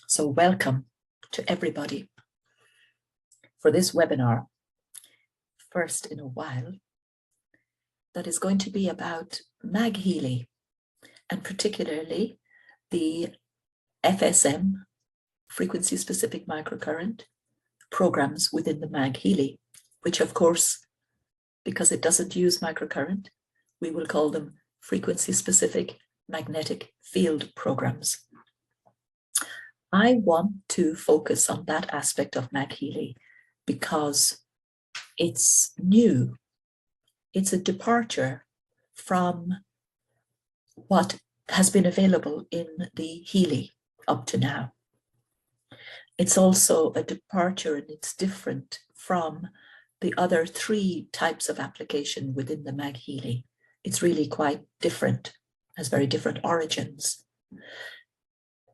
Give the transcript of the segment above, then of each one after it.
So welcome to everybody for this webinar, first in a while, that is going to be about MagHealy, and particularly the FSM, frequency-specific microcurrent, programs within the MagHealy, which of course, because it doesn't use microcurrent, we will call them frequency-specific magnetic field programs. I want to focus on that aspect of MagHealy because it's new. It's a departure from what has been available in the Healy up to now. It's also a departure, and it's different from the other three types of application within the MagHealy. It's really quite different, has very different origins.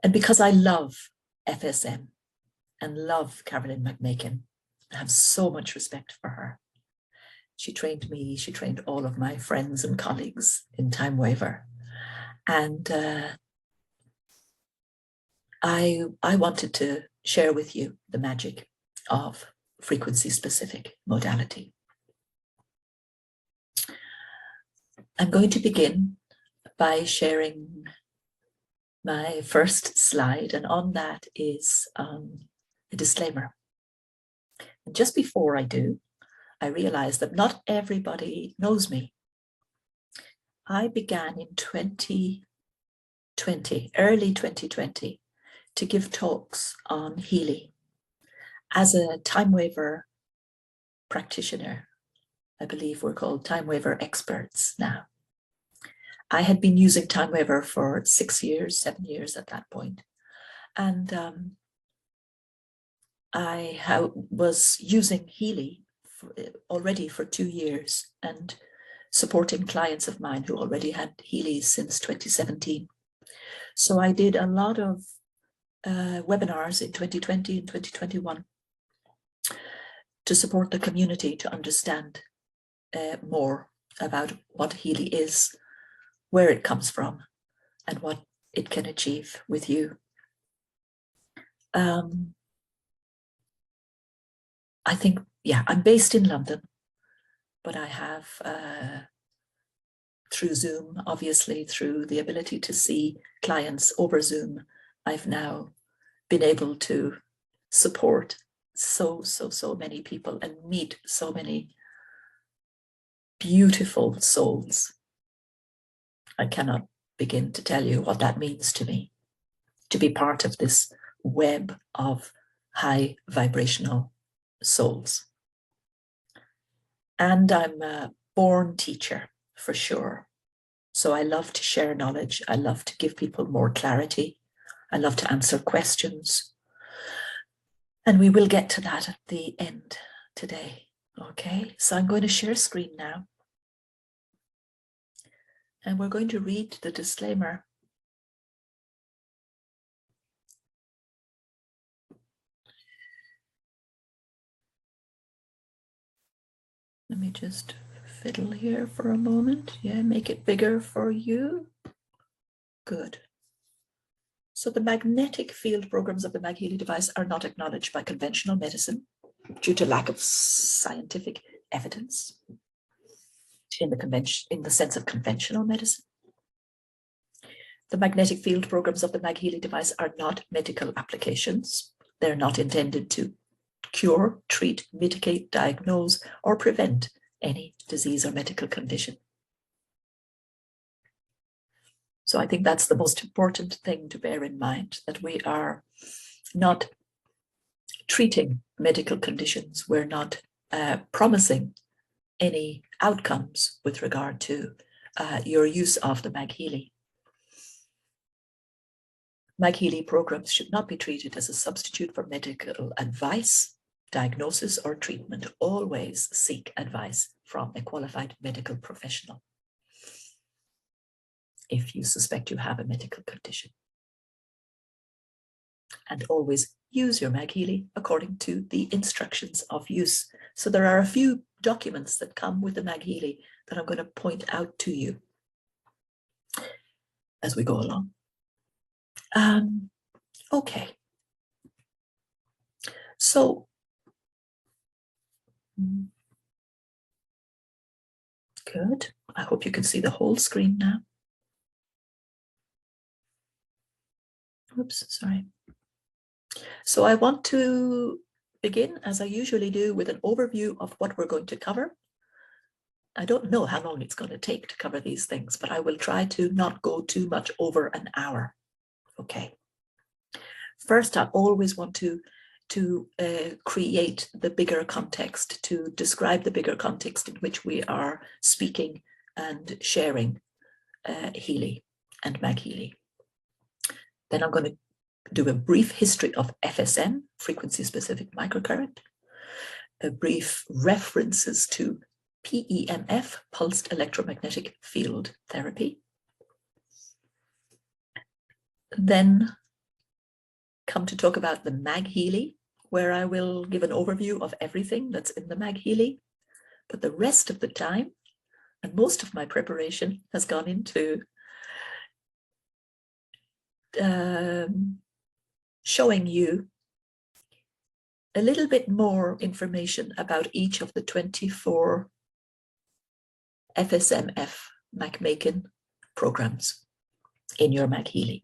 And because I love FSM and love Carolyn McMakin, I have so much respect for her. She trained me, she trained all of my friends and colleagues in Timewaver. And I wanted to share with you the magic of frequency-specific modality. I'm going to begin by sharing my first slide, and on that is a disclaimer. And just before I do, I realized that not everybody knows me. I began in 2020, early 2020, to give talks on Healy as a Timewaver practitioner. I believe we're called Timewaver experts now. I had been using Timewaver for 6 years, 7 years at that point. And I was using Healy already for 2 years and supporting clients of mine who already had Healy since 2017. So I did a lot of webinars in 2020 and 2021 to support the community to understand more about what Healy is, where it comes from, and what it can achieve with you. I think, yeah, I'm based in London, but I have, through Zoom, obviously, through the ability to see clients over Zoom, I've now been able to support so many people and meet so many beautiful souls. I cannot begin to tell you what that means to me, to be part of this web of high vibrational souls. And I'm a born teacher for sure. So I love to share knowledge. I love to give people more clarity. I love to answer questions. And we will get to that at the end today. Okay, so I'm going to share screen now. And we're going to read the disclaimer. Let me just fiddle here for a moment. Yeah, make it bigger for you. Good. So the magnetic field programs of the MagHealy device are not acknowledged by conventional medicine due to lack of scientific evidence in the sense of conventional medicine. The magnetic field programs of the MagHealy device are not medical applications. They're not intended to cure, treat, mitigate, diagnose, or prevent any disease or medical condition. So I think that's the most important thing to bear in mind, that we are not treating medical conditions. We're not promising any outcomes with regard to your use of the MagHealy. MagHealy programs should not be treated as a substitute for medical advice, diagnosis, or treatment. Always seek advice from a qualified medical professional if you suspect you have a medical condition. And always use your MagHealy according to the instructions of use. So there are a few documents that come with the MagHealy that I'm going to point out to you. as we go along. Okay. So, good. I hope you can see the whole screen now. Oops, sorry. So I want to begin, as I usually do, with an overview of what we're going to cover. I don't know how long it's going to take to cover these things, but I will try to not go too much over an hour. Okay. First, I always want to create the bigger context, to describe the bigger context in which we are speaking and sharing Healy and MagHealy. Then I'm going to do a brief history of FSM, frequency-specific microcurrent, a brief references to PEMF, pulsed electromagnetic field therapy. Then come to talk about the MagHealy, where I will give an overview of everything that's in the MagHealy. But the rest of the time, and most of my preparation, has gone into showing you a little bit more information about each of the 24 FSMF MagMaken programs in your MagHealy.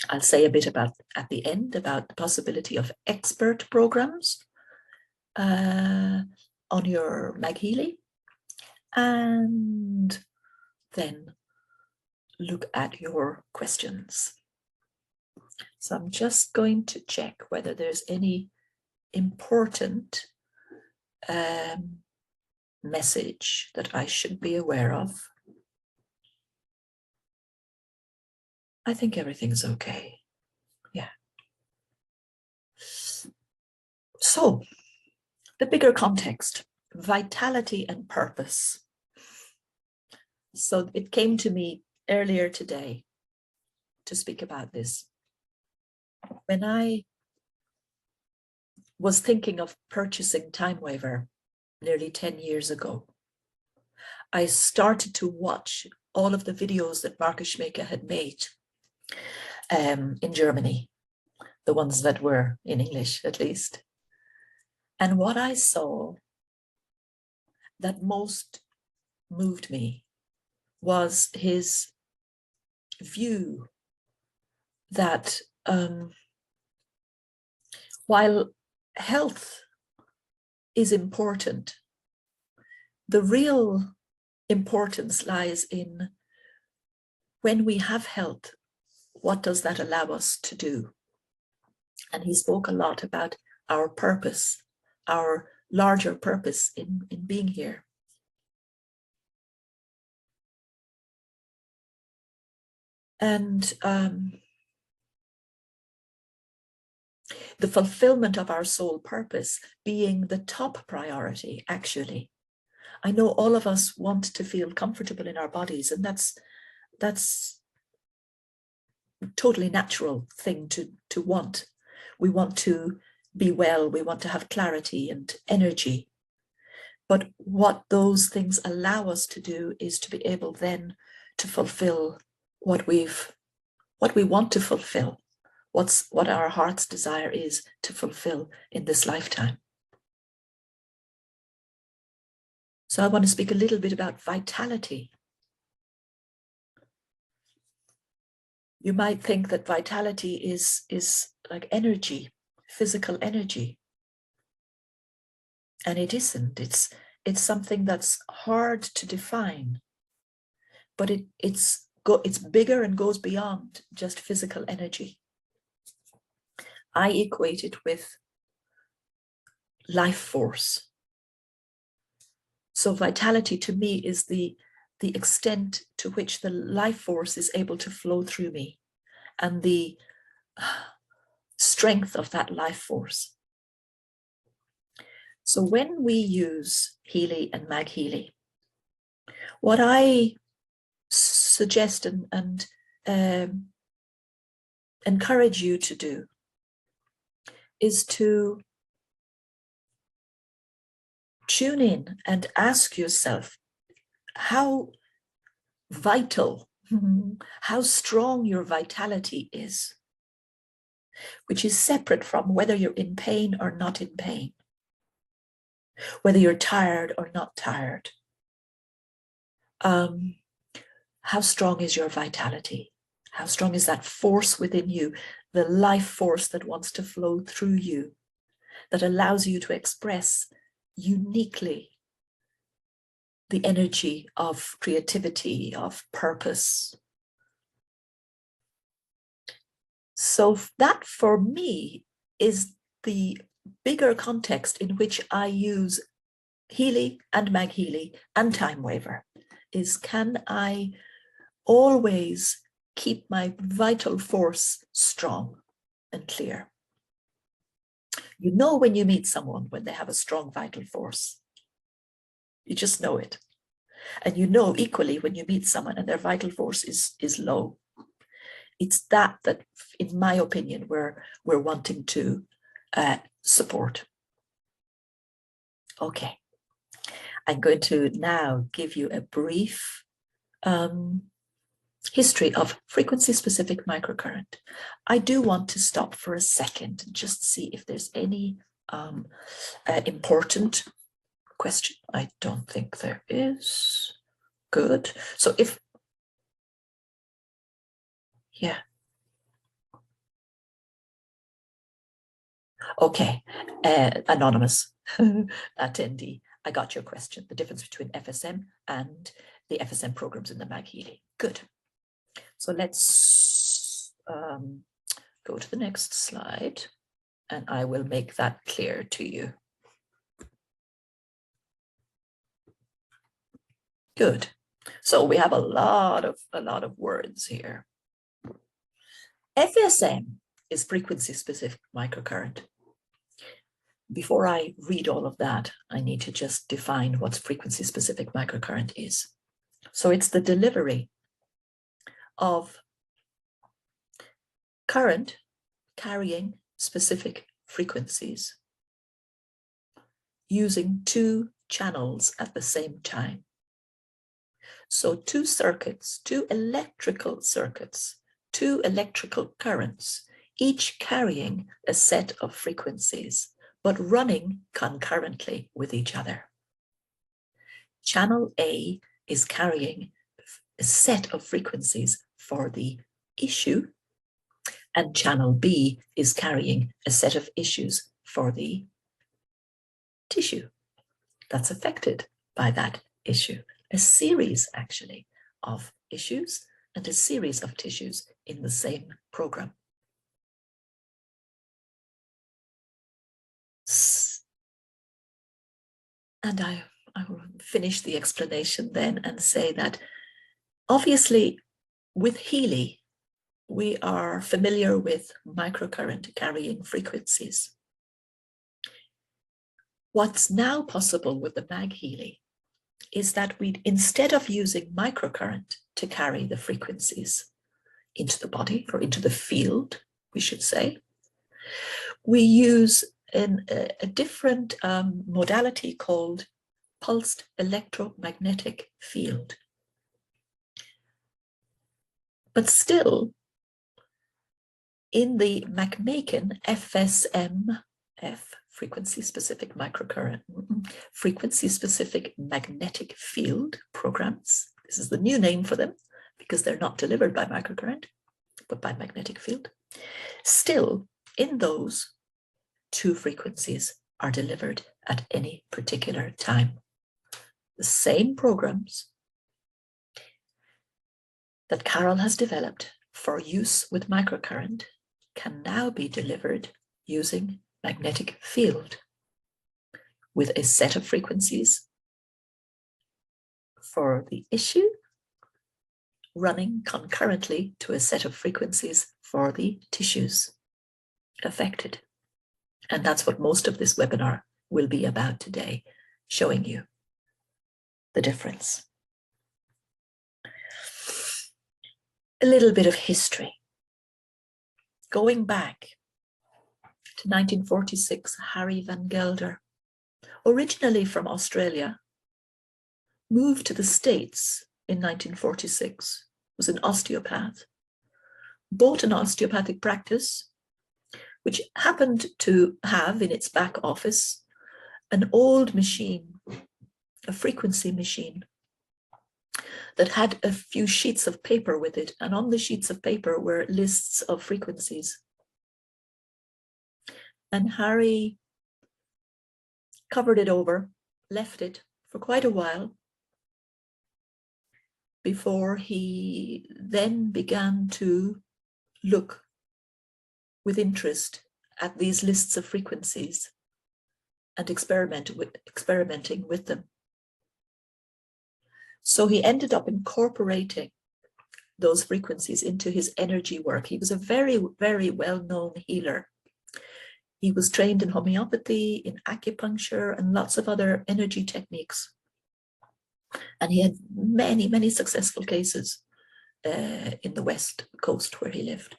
I'll say a bit about at the end about the possibility of expert programs on your MagHealy, and then look at your questions. So I'm just going to check whether there's any important message that I should be aware of. I think everything's okay. Yeah. So, the bigger context, vitality and purpose. So it came to me earlier today to speak about this. When I was thinking of purchasing Timewaver nearly 10 years ago, I started to watch all of the videos that Markus Schmeke had made in Germany, the ones that were in English at least. And what I saw that most moved me was his view that while health is important, the real importance lies in when we have health, what does that allow us to do? And he spoke a lot about our purpose, our larger purpose in being here. And the fulfillment of our soul purpose being the top priority, actually. I know all of us want to feel comfortable in our bodies, and that's a totally natural thing to want. We want to be well, we want to have clarity and energy. But what those things allow us to do is to be able then to fulfill what we want to fulfill, what our heart's desire is to fulfill in this lifetime. So I want to speak a little bit about vitality. You might think that vitality is like energy, physical energy. And it isn't. It's something that's hard to define. But it's bigger and goes beyond just physical energy. I equate it with life force. So vitality to me is the extent to which the life force is able to flow through me and the strength of that life force. So when we use Healy and MagHealy, what I suggest and encourage you to do is to tune in and ask yourself how vital how strong your vitality is, which is separate from whether you're in pain or not in pain, whether you're tired or not tired. How strong is your vitality? How strong is that force within you, the life force that wants to flow through you, that allows you to express uniquely the energy of creativity, of purpose. So that for me is the bigger context in which I use Healy and MagHealy and Timewaver, is can I always keep my vital force strong and clear? You know when you meet someone when they have a strong vital force. You just know it. And you know equally when you meet someone and their vital force is low. It's that, in my opinion, we're wanting to support. Okay. I'm going to now give you a brief history of frequency-specific microcurrent. I do want to stop for a second and just see if there's any important question. I don't think there is. Good. So yeah. Okay, anonymous attendee, I got your question. The difference between FSM and the FSM programs in the MagHealy. Good. So let's go to the next slide, and I will make that clear to you. Good. So we have a lot of words here. FSM is frequency-specific microcurrent. Before I read all of that, I need to just define what frequency-specific microcurrent is. So it's the delivery of current carrying specific frequencies using two channels at the same time. So two circuits, two electrical circuits, two electrical currents, each carrying a set of frequencies, but running concurrently with each other. Channel A is carrying a set of frequencies for the issue, and channel B is carrying a set of issues for the tissue that's affected by that issue. A series, actually, of issues and a series of tissues in the same program. And I will finish the explanation then and say that obviously with Healy, we are familiar with microcurrent carrying frequencies. What's now possible with the MagHealy is that we, instead of using microcurrent to carry the frequencies into the body or into the field, we should say, we use a different modality called pulsed electromagnetic field. But still, in the McMakin FSMF, frequency-specific microcurrent, frequency-specific magnetic field programs, this is the new name for them because they're not delivered by microcurrent, but by magnetic field. Still, in those, two frequencies are delivered at any particular time. The same programs that Carol has developed for use with microcurrent can now be delivered using magnetic field with a set of frequencies for the issue running concurrently to a set of frequencies for the tissues affected. And that's what most of this webinar will be about today, showing you the difference. A little bit of history. Going back to 1946, Harry van Gelder, originally from Australia, moved to the States in 1946 was an osteopath, bought an osteopathic practice, which happened to have in its back office an old machine, a frequency machine, that had a few sheets of paper with it, and on the sheets of paper were lists of frequencies. And Harry covered it over, left it for quite a while, before he then began to look with interest at these lists of frequencies and experimenting with them. So he ended up incorporating those frequencies into his energy work. He was a very, very well-known healer. He was trained in homeopathy, in acupuncture, and lots of other energy techniques. And he had many, many successful cases in the West Coast where he lived.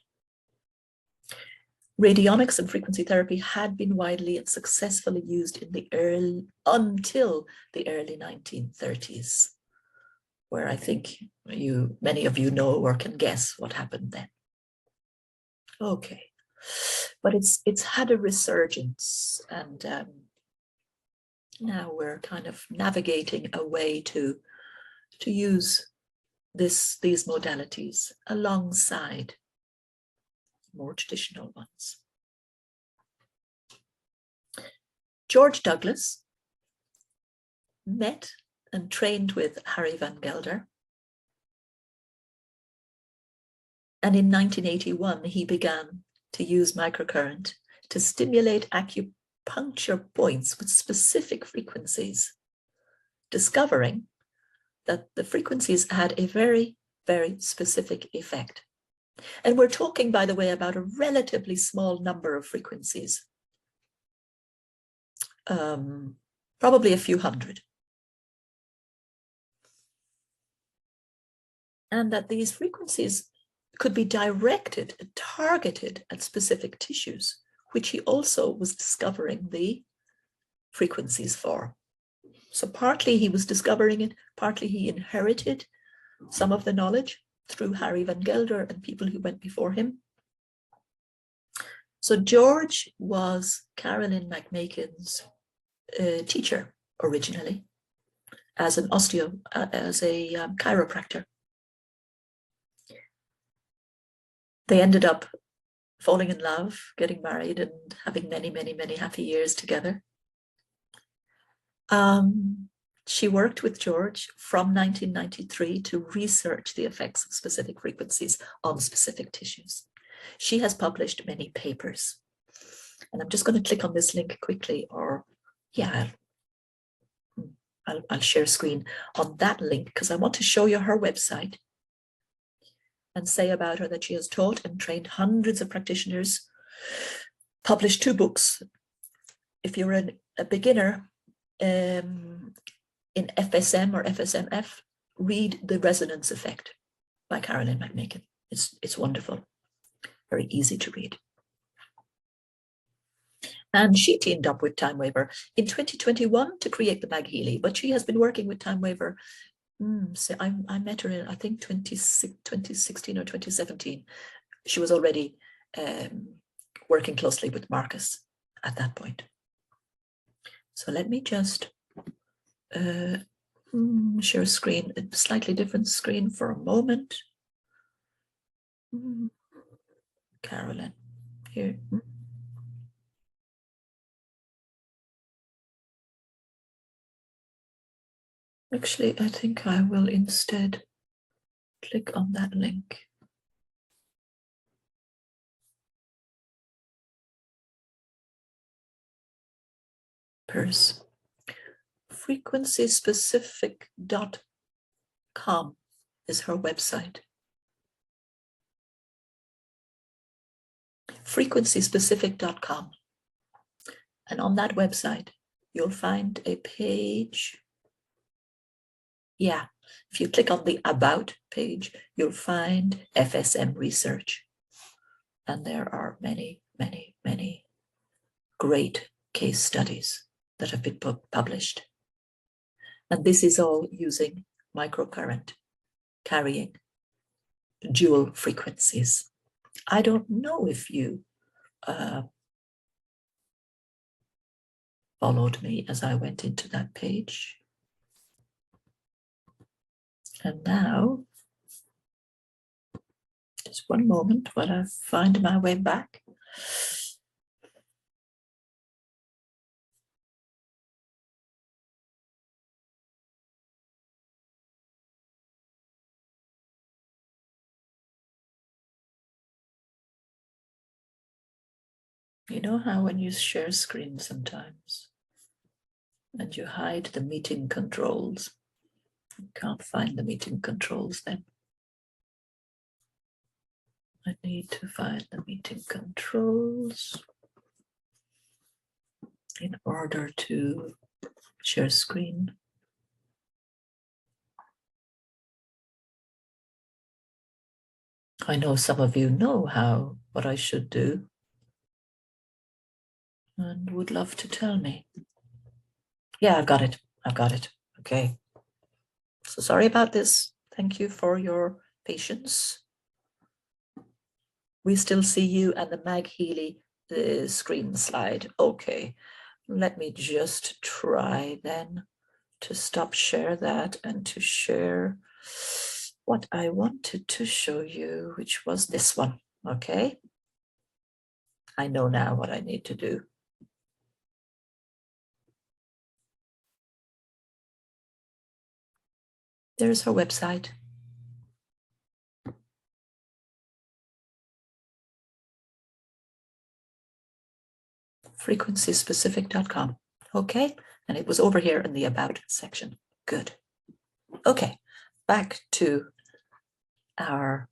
Radionics and frequency therapy had been widely and successfully used until the early 1930s, where I think many of you know or can guess what happened then. Okay, but it's had a resurgence, and now we're kind of navigating a way to use these modalities alongside more traditional ones. George Douglas met and trained with Harry van Gelder. And in 1981, he began to use microcurrent to stimulate acupuncture points with specific frequencies, discovering that the frequencies had a very, very specific effect. And we're talking, by the way, about a relatively small number of frequencies, probably a few hundred. And that these frequencies could be directed and targeted at specific tissues, which he also was discovering the frequencies for. So partly he was discovering it, partly he inherited some of the knowledge through Harry van Gelder and people who went before him. So George was Carolyn McMakin's teacher originally, as a chiropractor. They ended up falling in love, getting married, and having many, many, many happy years together. She worked with George from 1993 to research the effects of specific frequencies on specific tissues. She has published many papers. And I'm just going to click on this link quickly, or yeah, I'll share screen on that link because I want to show you her website and say about her that she has taught and trained hundreds of practitioners, published 2 books. If you're a beginner in FSM or FSMF, read The Resonance Effect by Carolyn McMakin. It's wonderful, very easy to read. And she teamed up with Timewaver in 2021 to create the MagHealy, but she has been working with Timewaver. So I met her in, I think, 2016 or 2017. She was already working closely with Marcus at that point. So let me just share a screen, a slightly different screen for a moment. Carolyn, here. Actually, I think I will instead click on that link. Purse. Frequencyspecific.com is her website. Frequencyspecific.com. And on that website, you'll find a page. Yeah, if you click on the About page, you'll find FSM research. And there are many, many, many great case studies that have been published. And this is all using microcurrent, carrying dual frequencies. I don't know if you followed me as I went into that page. And now, just one moment while I find my way back. You know how when you share screen sometimes and you hide the meeting controls, you can't find the meeting controls then. I need to find the meeting controls in order to share screen. I know some of you know what I should do and would love to tell me. Yeah, I've got it. Okay. So sorry about this. Thank you for your patience. We still see you and the MagHealy screen slide. Okay, let me just try then to stop share that and to share what I wanted to show you, which was this one. Okay, I know now what I need to do. There's her website. frequencyspecific.com. Okay, and it was over here in the About section. Good. Okay, back to our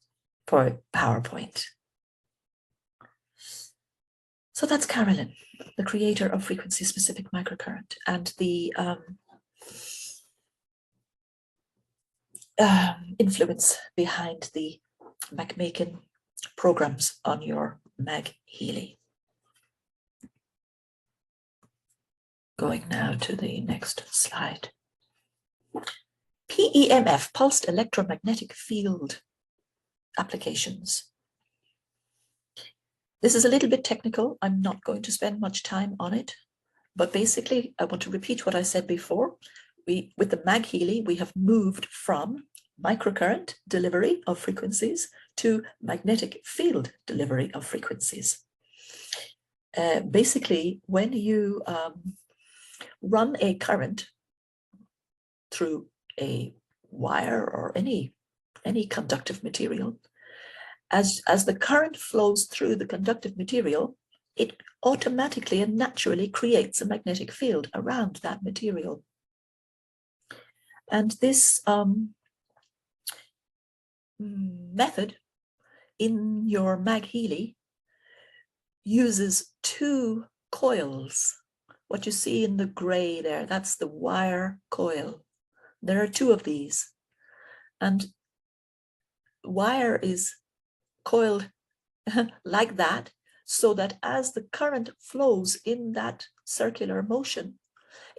PowerPoint. So that's Carolyn, the creator of frequency-specific microcurrent, and the influence behind the MacMaken programs on your MagHealy. Going now to the next slide. PEMF, pulsed electromagnetic field applications. This is a little bit technical. I'm not going to spend much time on it, but basically I want to repeat what I said before. With the MagHealy, we have moved from microcurrent delivery of frequencies to magnetic field delivery of frequencies. Basically, when you run a current through a wire or any conductive material, as the current flows through the conductive material, it automatically and naturally creates a magnetic field around that material. And this method in your MagHealy uses two coils. What you see in the gray there, that's the wire coil. There are two of these. And wire is coiled like that, so that as the current flows in that circular motion,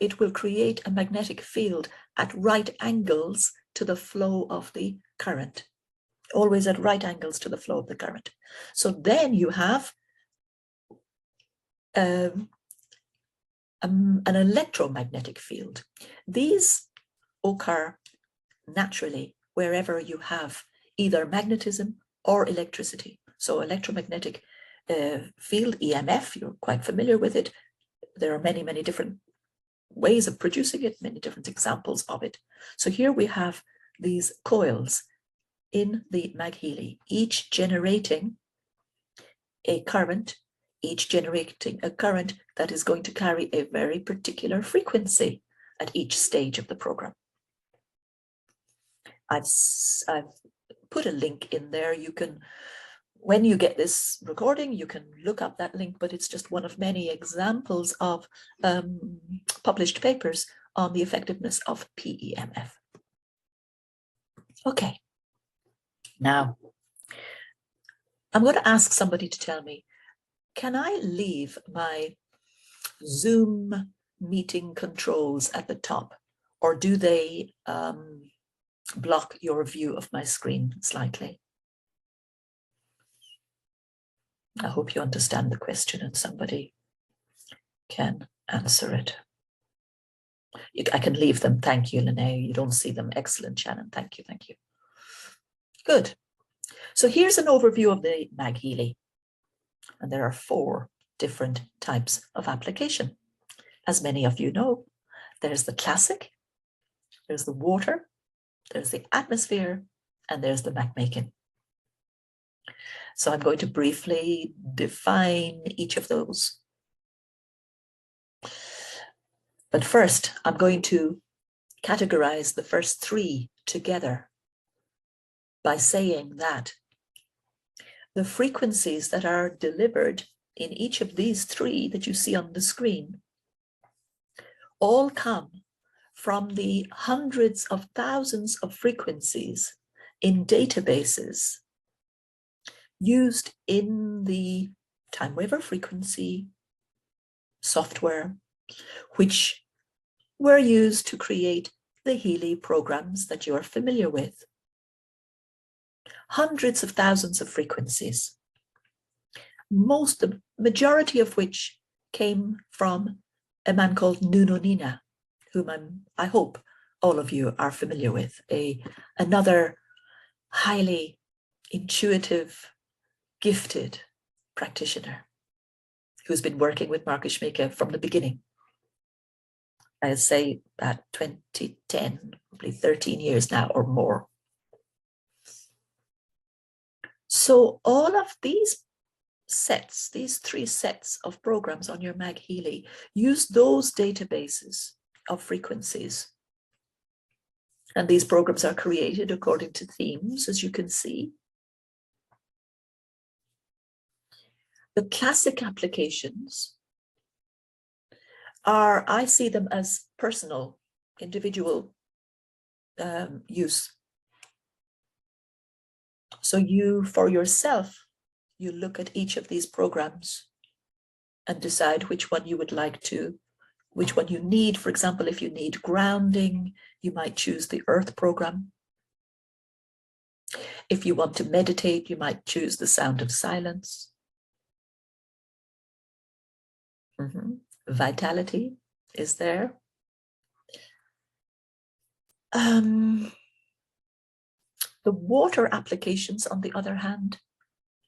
it will create a magnetic field at right angles to the flow of the current. Always at right angles to the flow of the current. So then you have an electromagnetic field. These occur naturally wherever you have either magnetism or electricity. So electromagnetic field, EMF, you're quite familiar with it. There are many, many different ways of producing it, many different examples of it. So here we have these coils in the MagHealy, each generating a current, that is going to carry a very particular frequency at each stage of the program. I've put a link in there. You can, when you get this recording, you can look up that link, but it's just one of many examples of published papers on the effectiveness of PEMF. Okay, now I'm going to ask somebody to tell me, can I leave my Zoom meeting controls at the top, or do they block your view of my screen slightly? I hope you understand the question and somebody can answer it. I can leave them. Thank you, Linnea. You don't see them. Excellent, Shannon. Thank you. Thank you. Good. So here's an overview of the MagHealy. And there are 4 different types of application. As many of you know, there's the classic, there's the water, there's the atmosphere, and there's the MagMaking. So I'm going to briefly define each of those. But first, I'm going to categorize the first 3 together by saying that the frequencies that are delivered in each of these 3 that you see on the screen all come from the hundreds of thousands of frequencies in databases used in the Timewaver frequency software, which were used to create the Healy programs that you are familiar with. Hundreds of thousands of frequencies, the majority of which came from a man called Nunonina, whom I hope all of you are familiar with, another highly intuitive, gifted practitioner who's been working with Marcus Schmicke from the beginning. I'd say about 2010, probably 13 years now or more. So all of these sets, these 3 sets of programs on your MagHealy, use those databases of frequencies. And these programs are created according to themes, as you can see. The classic applications are, I see them as personal, individual use. So you, for yourself, you look at each of these programs and decide which one you would like to, which one you need. For example, if you need grounding, you might choose the Earth program. If you want to meditate, you might choose the Sound of Silence. Vitality is there. The water applications, on the other hand,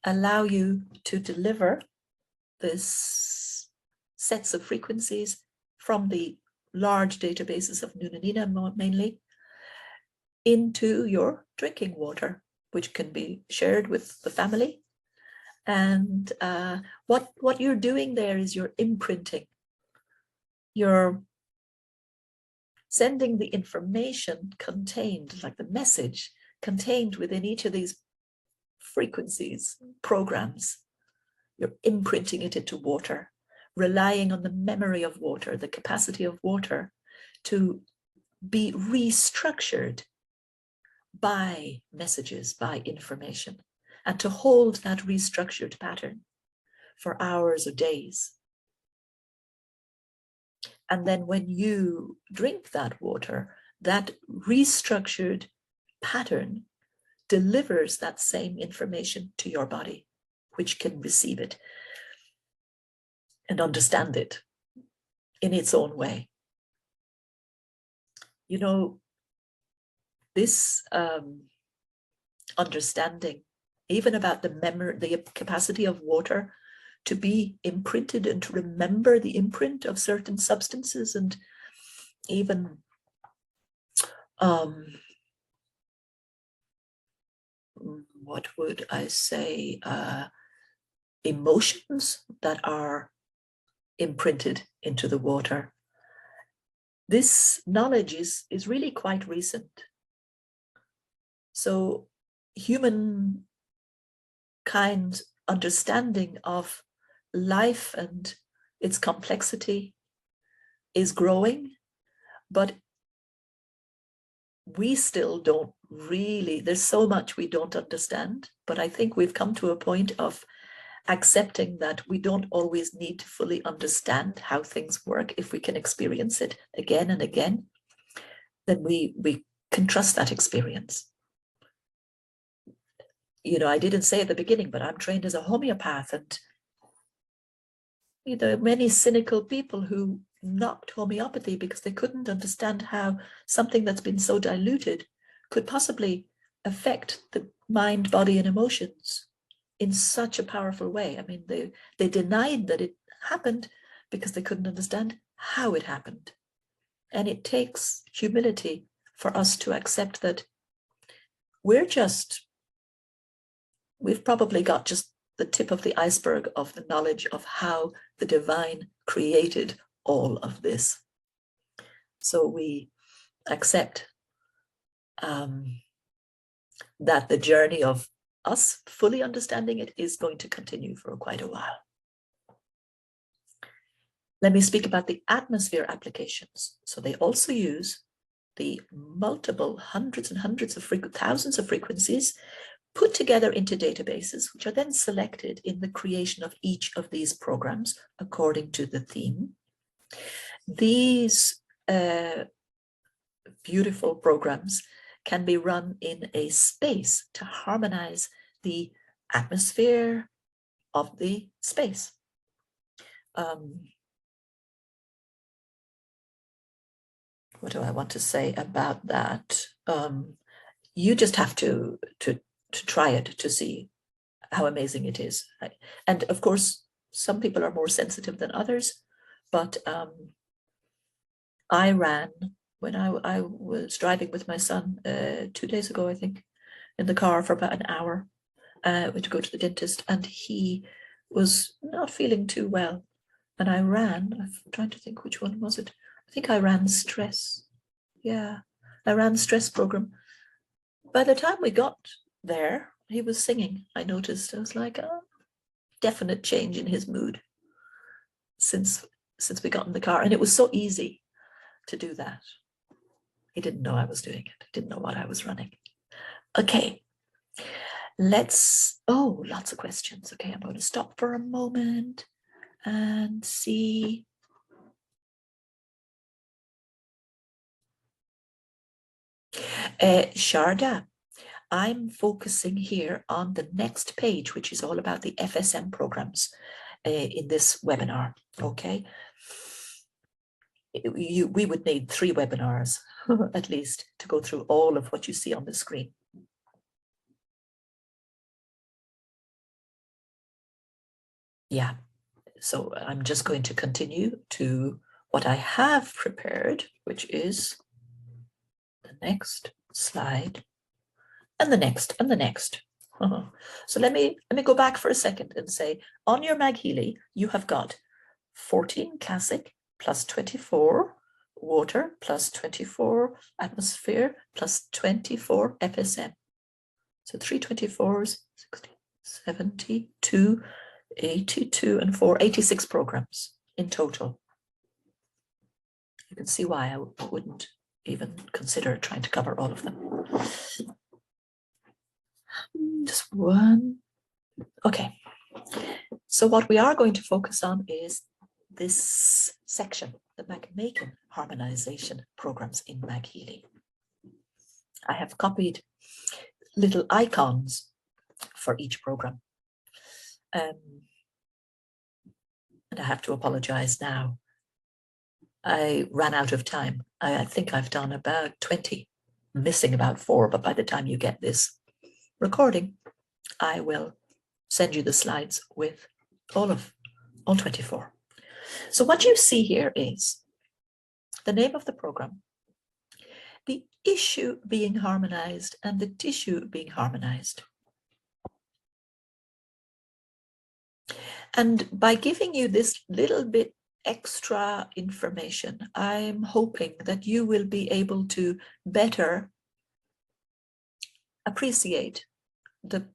allow you to deliver this sets of frequencies from the large databases of Nunonina mainly into your drinking water, which can be shared with the family. And what you're doing there is you're imprinting. You're sending the information contained, like the message contained within each of these frequencies, programs. You're imprinting it into water, relying on the memory of water, the capacity of water to be restructured by messages, by information, and to hold that restructured pattern for hours or days. And then when you drink that water, that restructured pattern delivers that same information to your body, which can receive it and understand it in its own way. You know, this understanding, even about the memory, the capacity of water to be imprinted and to remember the imprint of certain substances, and even what would I say, emotions that are imprinted into the water. This knowledge is really quite recent. So humankind's understanding of life and its complexity is growing, but we still don't really, there's so much we don't understand, but I think we've come to a point of accepting that we don't always need to fully understand how things work. If we can experience it again and again, then we can trust that experience. you know, I didn't say at the beginning, but I'm trained as a homeopath, and you know, many cynical people who knocked homeopathy because they couldn't understand how something that's been so diluted could possibly affect the mind, body, and emotions in such a powerful way. I mean, they denied that it happened because they couldn't understand how it happened. And it takes humility for us to accept that we've probably got just the tip of the iceberg of the knowledge of how the divine created all of this. So we accept that the journey of us fully understanding it is going to continue for quite a while. Let me speak about the atmosphere applications. So they also use the multiple hundreds and hundreds of thousands of frequencies put together into databases, which are then selected in the creation of each of these programs according to the theme. These beautiful programs can be run in a space to harmonize the atmosphere of the space. What do I want to say about that? You just have to try it to see how amazing it is. And of course, some people are more sensitive than others, but I ran when I was driving with my son 2 days ago, I think, in the car for about an hour. Went to go to the dentist, and he was not feeling too well. And I ran, I'm trying to think which one was it. I think I ran stress. Yeah, I ran the stress program. By the time we got there, he was singing. I noticed, I was like, oh, definite change in his mood since we got in the car. And it was so easy to do that. He didn't know I was doing it. He didn't know what I was running. Okay, lots of questions. Okay, I'm going to stop for a moment and see. Sharda, I'm focusing here on the next page, which is all about the FSM programs in this webinar, okay? We would need 3 webinars at least to go through all of what you see on the screen. Yeah, so I'm just going to continue to what I have prepared, which is the next slide and the next and the next. So let me go back for a second and say, on your MagHealy, you have got 14 classic plus 24 water plus 24 atmosphere plus 24 FSM. So 3 24s, 60, 72, 82 and 4, 86 programs in total. You can see why I wouldn't even consider trying to cover all of them. Just one. Okay. So what we are going to focus on is this section, the MagMaken harmonization programs in MagHealy. I have copied little icons for each program. And I have to apologize now. I ran out of time. I think I've done about 20, missing about 4, but by the time you get this recording, I will send you the slides with all 24. So what you see here is the name of the program, the issue being harmonized, and the tissue being harmonized. And by giving you this little bit extra information, I'm hoping that you will be able to better appreciate the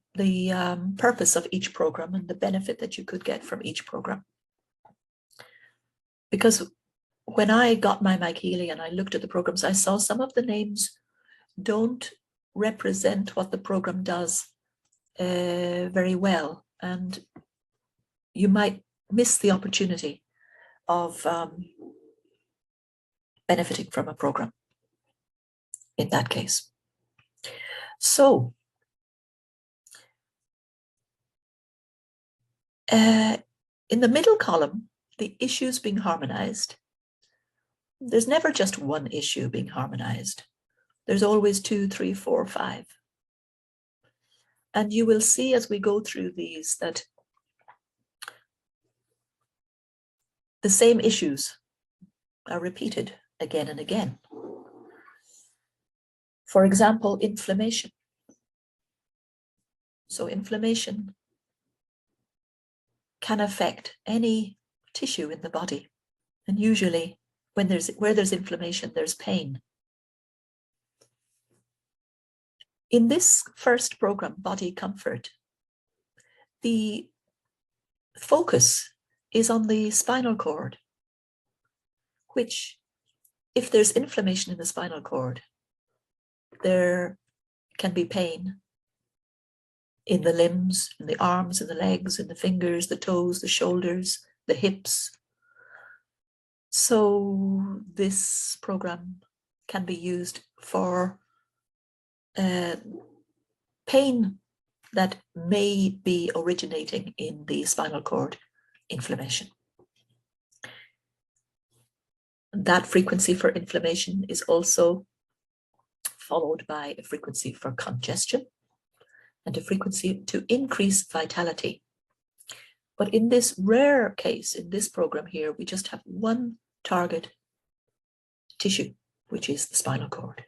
purpose of each program and the benefit that you could get from each program. Because when I got my MagHealy and I looked at the programs, I saw some of the names don't represent what the program does very well, and you might miss the opportunity of benefiting from a program in that case. So In the middle column, the issues being harmonized. There's never just one issue being harmonized. There's always 2, 3, 4, 5. And you will see as we go through these that the same issues are repeated again and again. For example, inflammation. So inflammation can affect any tissue in the body. And usually where there's inflammation, there's pain. In this first program, Body Comfort, the focus is on the spinal cord, which, if there's inflammation in the spinal cord, there can be pain in the limbs, in the arms, in the legs, in the fingers, the toes, the shoulders, the hips. So this program can be used for pain that may be originating in the spinal cord inflammation. That frequency for inflammation is also followed by a frequency for congestion and a frequency to increase vitality. But in this rare case, in this program here, we just have one target tissue, which is the spinal cord.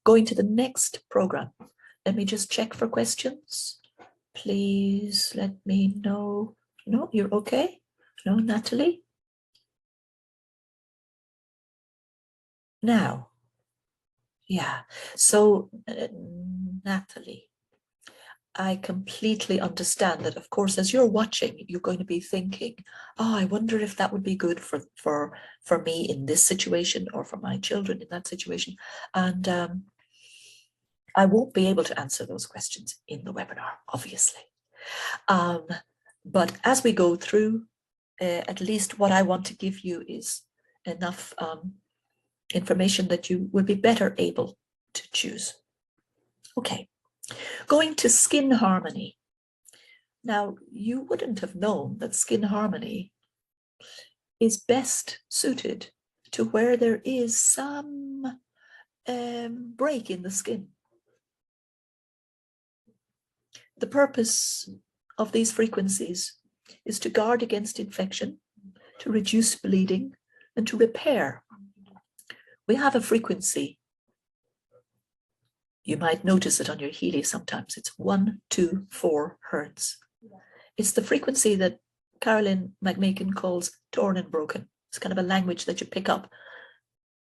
Going to the next program, let me just check for questions. Please let me know. No, you're okay? No, Natalie? Now, yeah, so Natalie, I completely understand that, of course, as you're watching, you're going to be thinking, oh, I wonder if that would be good for me in this situation or for my children in that situation. And I won't be able to answer those questions in the webinar, obviously. But as we go through, at least what I want to give you is enough information that you will be better able to choose. Okay, going to skin harmony. Now, you wouldn't have known that skin harmony is best suited to where there is some break in the skin. The purpose of these frequencies is to guard against infection, to reduce bleeding, and to repair. We have a frequency. You might notice it on your Healy sometimes. It's 124 hertz. It's the frequency that Carolyn McMakin calls torn and broken. It's kind of a language that you pick up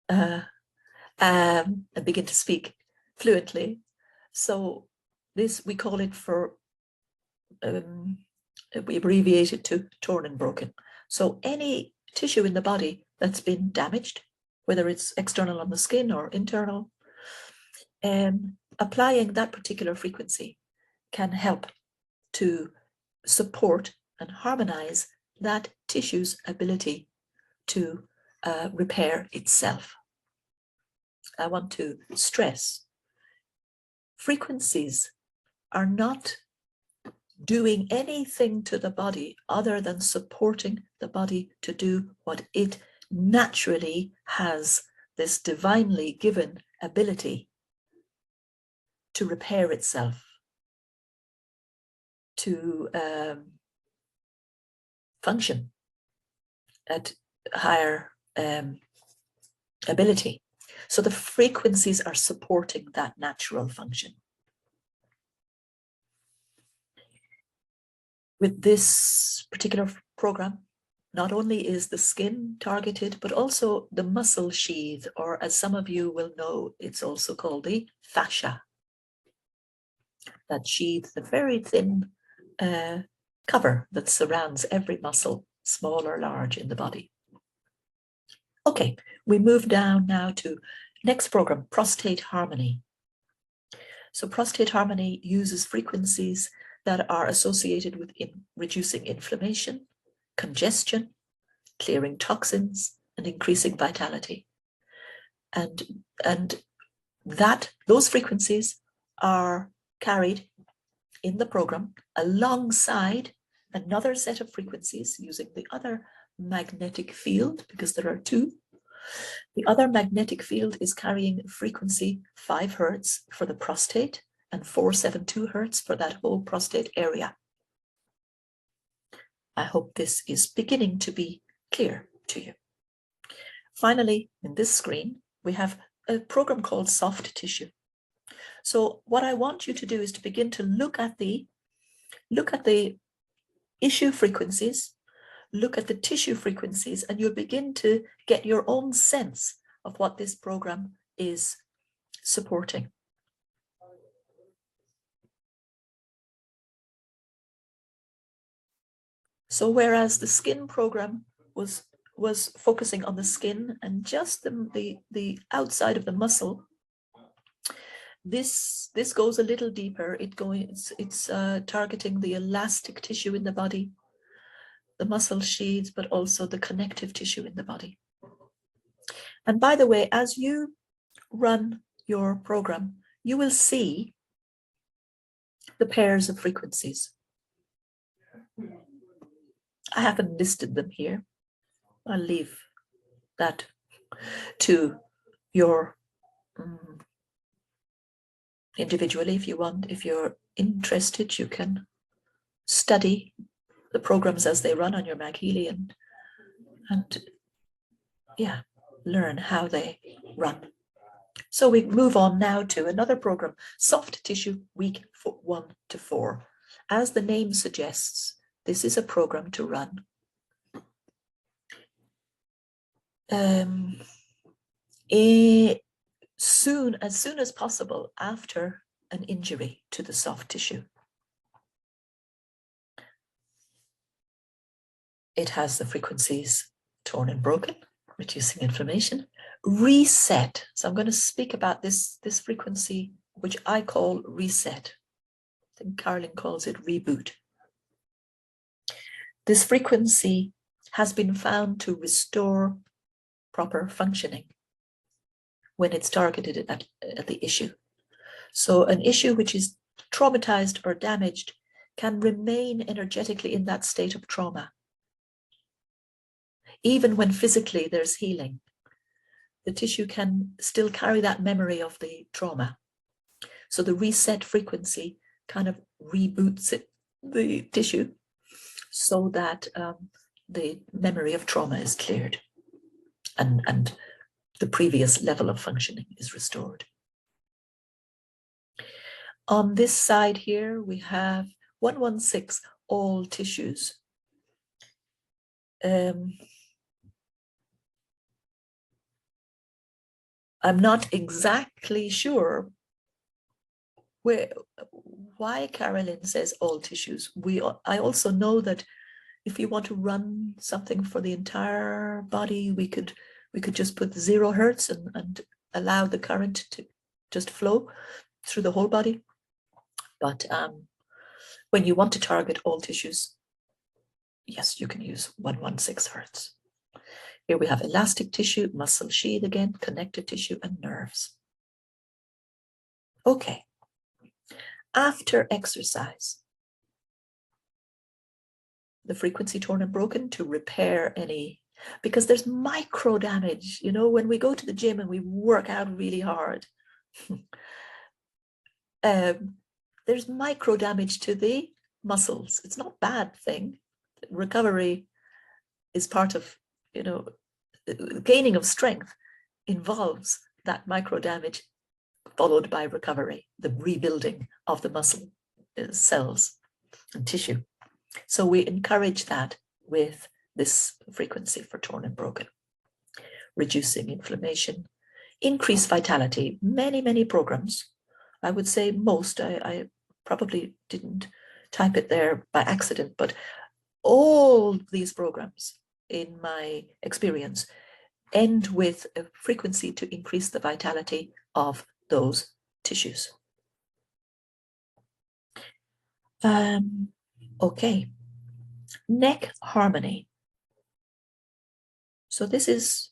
and begin to speak fluently. So this, we call it for, we abbreviate it to torn and broken. So any tissue in the body that's been damaged, whether it's external on the skin or internal, applying that particular frequency can help to support and harmonize that tissue's ability to repair itself. I want to stress, frequencies are not doing anything to the body other than supporting the body to do what it naturally has, this divinely given ability to repair itself, to function at higher ability. So the frequencies are supporting that natural function. With this particular program, not only is the skin targeted, but also the muscle sheath, or as some of you will know, it's also called the fascia. That sheath, the very thin cover that surrounds every muscle, small or large, in the body. Okay, we move down now to next program, prostate harmony. So prostate harmony uses frequencies that are associated with reducing inflammation, congestion, clearing toxins, and increasing vitality. And those frequencies are carried in the program alongside another set of frequencies using the other magnetic field, because there are two. The other magnetic field is carrying frequency 5 Hertz for the prostate and 472 Hertz for that whole prostate area. I hope this is beginning to be clear to you. Finally, in this screen, we have a program called soft tissue. So what I want you to do is to begin to look at the issue frequencies, look at the tissue frequencies, and you'll begin to get your own sense of what this program is supporting. So whereas the skin program was focusing on the skin and just the outside of the muscle, this goes a little deeper. It's targeting the elastic tissue in the body, the muscle sheaths, but also the connective tissue in the body. And by the way, as you run your program, you will see the pairs of frequencies. I haven't listed them here. I'll leave that to your individually if you want. If you're interested, you can study the programs as they run on your MagHealy and yeah, learn how they run. So we move on now to another program, soft tissue, week 1 to 4. As the name suggests, this is a program to run as soon as possible after an injury to the soft tissue. It has the frequencies torn and broken, reducing inflammation, reset. So I'm going to speak about this frequency, which I call reset. I think Carolyn calls it reboot. This frequency has been found to restore proper functioning when it's targeted at the issue. So an issue which is traumatized or damaged can remain energetically in that state of trauma. Even when physically there's healing, the tissue can still carry that memory of the trauma. So the reset frequency kind of reboots the tissue so that the memory of trauma is cleared and the previous level of functioning is restored. On this side here, we have 116, all tissues. I'm not exactly sure why Carolyn says all tissues. I also know that if you want to run something for the entire body, we could just put 0 Hertz and allow the current to just flow through the whole body. But when you want to target all tissues, yes, you can use 116 Hertz. Here we have elastic tissue, muscle sheath again, connective tissue, and nerves. Okay. After exercise, the frequency torn and broken to repair any, because there's micro damage, you know, when we go to the gym and we work out really hard, there's micro damage to the muscles. It's not a bad thing. Recovery is part of, you know, gaining of strength involves that micro damage followed by recovery, the rebuilding of the muscle cells and tissue. So we encourage that with this frequency for torn and broken. Reducing inflammation, increase vitality. Many programs, I would say most, I probably didn't type it there by accident, but all these programs in my experience end with a frequency to increase the vitality of those tissues. Okay, neck harmony. So this is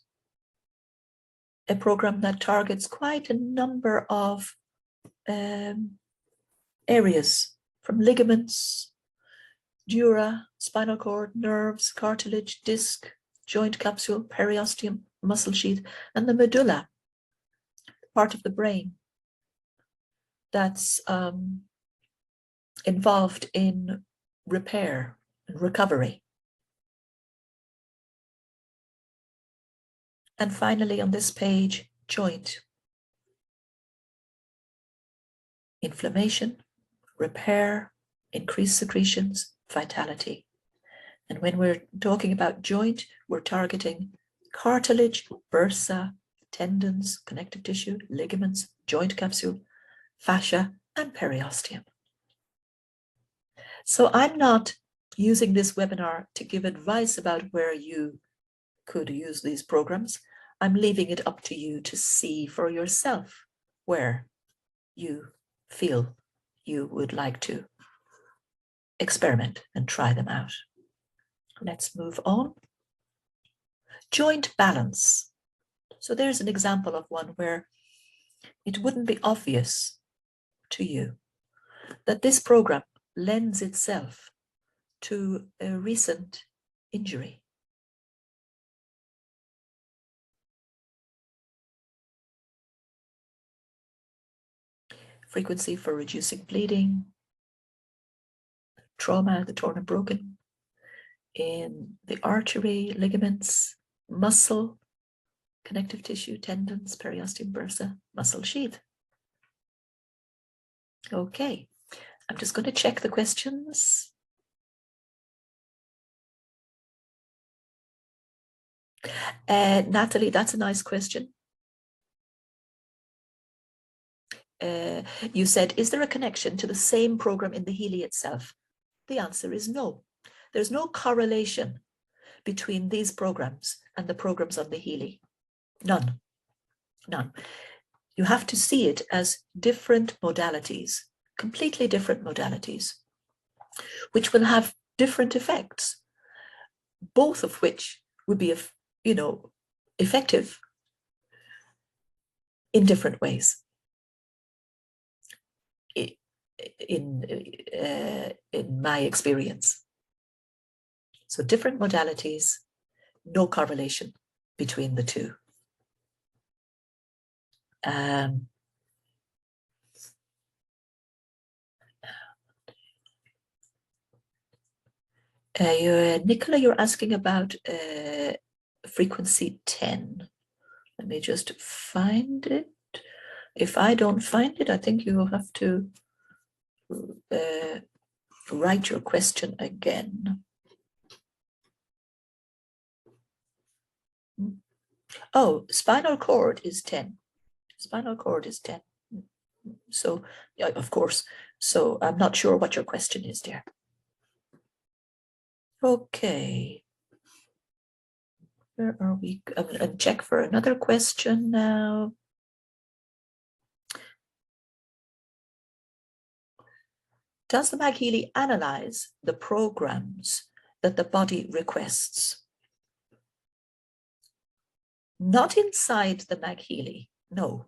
a program that targets quite a number of areas, from ligaments, dura, spinal cord, nerves, cartilage, disc, joint capsule, periosteum, muscle sheath, and the medulla, part of the brain that's involved in repair and recovery. And finally, on this page, joint. Inflammation, repair, increased secretions, vitality. And when we're talking about joint, we're targeting cartilage, bursa, tendons, connective tissue, ligaments, joint capsule, fascia, and periosteum. So I'm not using this webinar to give advice about where you could use these programs. I'm leaving it up to you to see for yourself where you feel you would like to experiment and try them out. Let's move on. Joint balance. So there's an example of one where it wouldn't be obvious to you that this program lends itself to a recent injury. Frequency for reducing bleeding, trauma, the torn and broken, in the artery, ligaments, muscle, connective tissue, tendons, periosteum, bursa, muscle sheath. Okay, I'm just going to check the questions. Natalie, that's a nice question. You said, is there a connection to the same program in the Healy itself? The answer is no. There's no correlation between these programs and the programs on the Healy. None. None. You have to see it as different modalities, completely different modalities, which will have different effects, both of which would be, effective in different ways. In my experience. So different modalities, no correlation between the two. Nicola, you're asking about frequency 10. Let me just find it. If I don't find it, I think you will have to write your question again. Oh, spinal cord is 10. Spinal cord is 10. So, yeah, of course. So I'm not sure what your question is, dear. Okay. Where are we? I'm going to check for another question now. Does the MagHealy analyze the programs that the body requests? Not inside the MagHealy, no.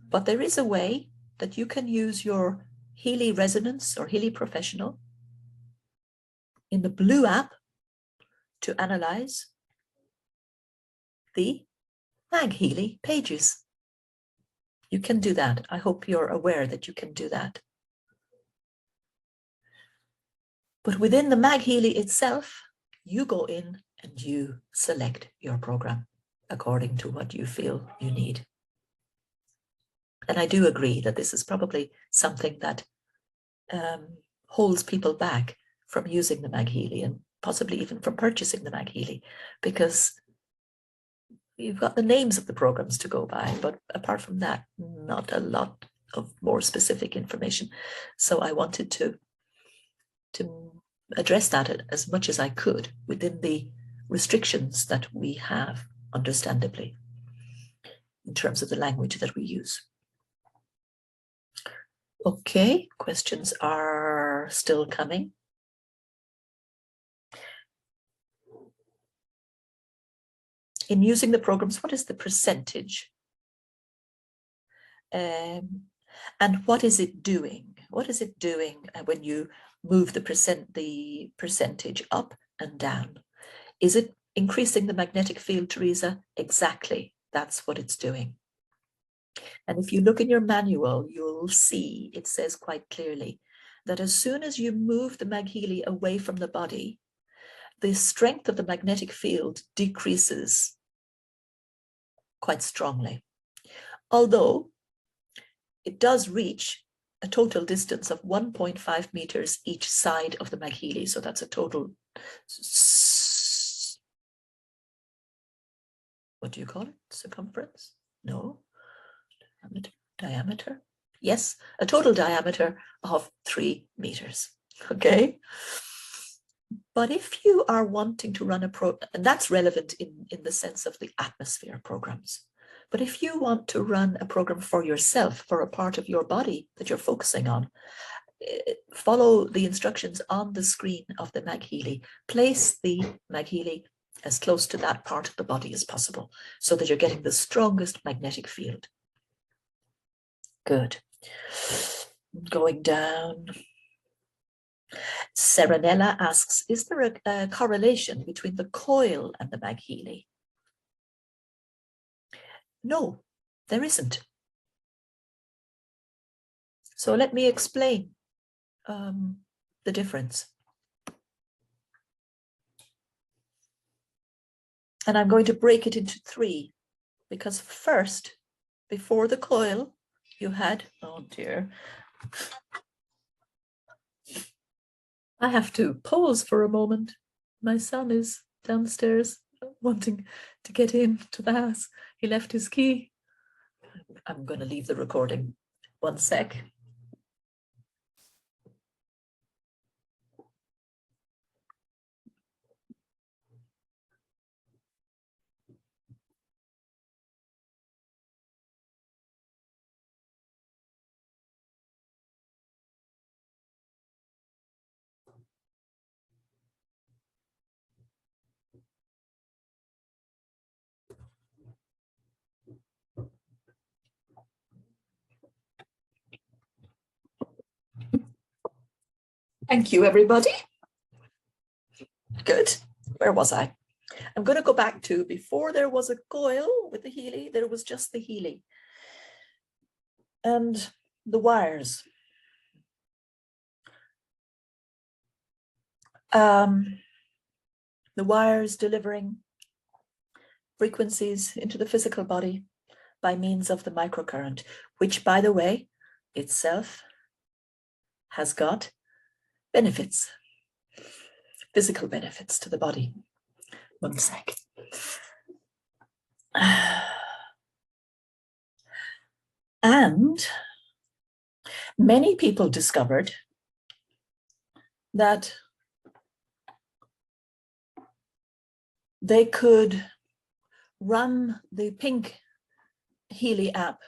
But there is a way that you can use your Healy Resonance or Healy Professional in the Blue app to analyze the MagHealy pages. You can do that. I hope you're aware that you can do that. But within the MagHealy itself, you go in and you select your program according to what you feel you need. And I do agree that this is probably something that holds people back from using the MagHealy and possibly even from purchasing the MagHealy, because you've got the names of the programs to go by, but apart from that, not a lot of more specific information. So I wanted to address that as much as I could within the restrictions that we have, understandably, in terms of the language that we use. Okay, questions are still coming. In using the programs, what is the percentage? And what is it doing? What is it doing when you move the percentage up and down? Is it increasing the magnetic field, Teresa? Exactly. That's what it's doing. And if you look in your manual, you'll see it says quite clearly that as soon as you move the MagHealy away from the body, the strength of the magnetic field decreases quite strongly. Although it does reach a total distance of 1.5 meters each side of the MagHealy. So that's a total, what do you call it? Circumference? No. Diameter? Yes, a total diameter of 3 meters. Okay. But if you are wanting to run a program, and that's relevant in the sense of the atmosphere programs. But if you want to run a program for yourself, for a part of your body that you're focusing on, follow the instructions on the screen of the MagHealy. Place the MagHealy as close to that part of the body as possible so that you're getting the strongest magnetic field. Good. Going down. Serenella asks, is there a correlation between the coil and the MagHealy? No, there isn't. So let me explain the difference. And I'm going to break it into 3, because first, before the coil, you had, oh dear, I have to pause for a moment. My son is downstairs wanting to get into the house. He left his key. I'm going to leave the recording. 1 sec. Thank you, everybody. Good. Where was I? I'm going to go back to before there was a coil with the Healy, there was just the Healy. And the wires. The wires delivering frequencies into the physical body by means of the microcurrent, which, by the way, itself has got benefits, physical benefits to the body. 1 sec. And many people discovered that they could run the pink Healy app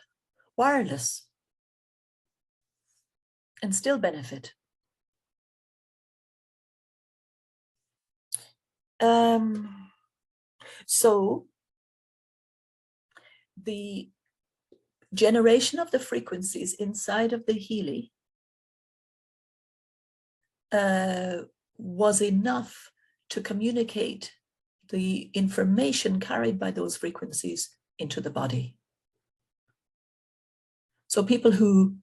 wireless and still benefit. So the generation of the frequencies inside of the Healy was enough to communicate the information carried by those frequencies into the body. So people who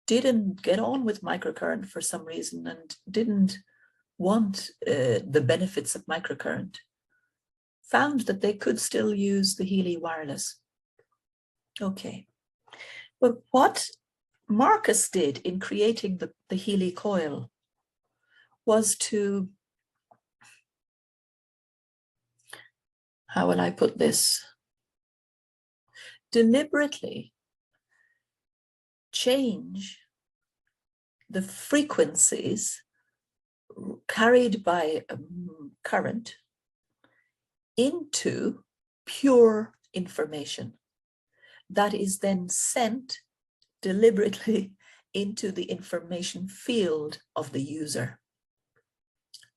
didn't get on with microcurrent for some reason and didn't want the benefits of microcurrent found that they could still use the Healy wireless. Okay, but what Marcus did in creating the Healy coil was to, how will I put this, deliberately change the frequencies carried by current into pure information that is then sent deliberately into the information field of the user.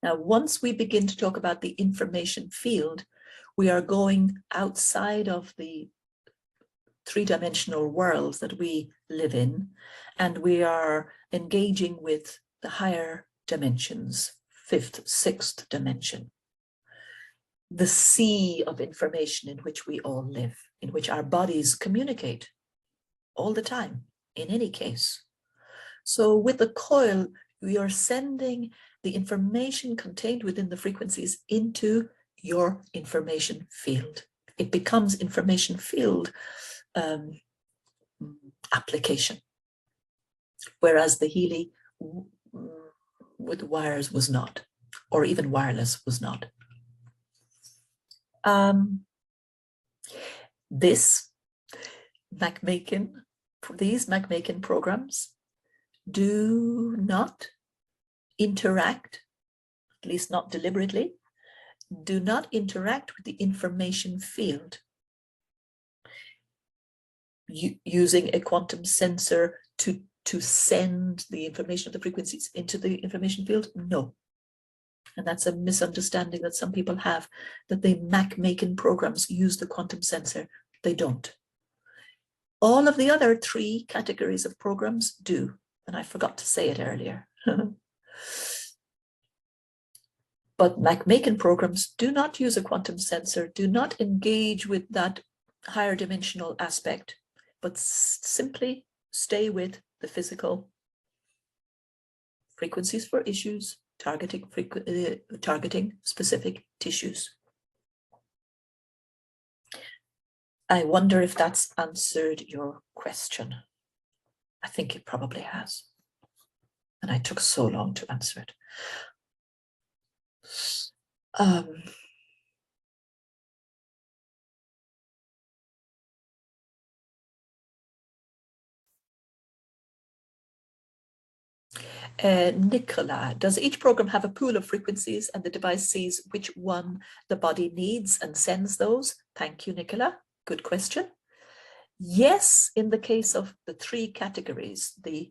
Now, once we begin to talk about the information field, we are going outside of the three-dimensional world that we live in, and we are engaging with the higher dimensions, fifth, sixth dimension. The sea of information in which we all live, in which our bodies communicate all the time, in any case. So with the coil, we are sending the information contained within the frequencies into your information field. It becomes information field application, whereas the Healy with wires was not, or even wireless was not. These MagHealy'ni programs do not interact, at least not deliberately, do not interact with the information field. Using a quantum sensor to send the information of the frequencies into the information field? No. And that's a misunderstanding that some people have, that the MagHealy'ni programs use the quantum sensor. They don't. All of the other three categories of programs do, and I forgot to say it earlier. But MagHealy'ni programs do not use a quantum sensor, do not engage with that higher dimensional aspect, but simply stay with the physical frequencies for issues, targeting specific tissues. I wonder if that's answered your question. I think it probably has. And I took so long to answer it. Nicola, does each program have a pool of frequencies and the device sees which one the body needs and sends those? Thank you, Nicola. Good question. Yes, in the case of the three categories, the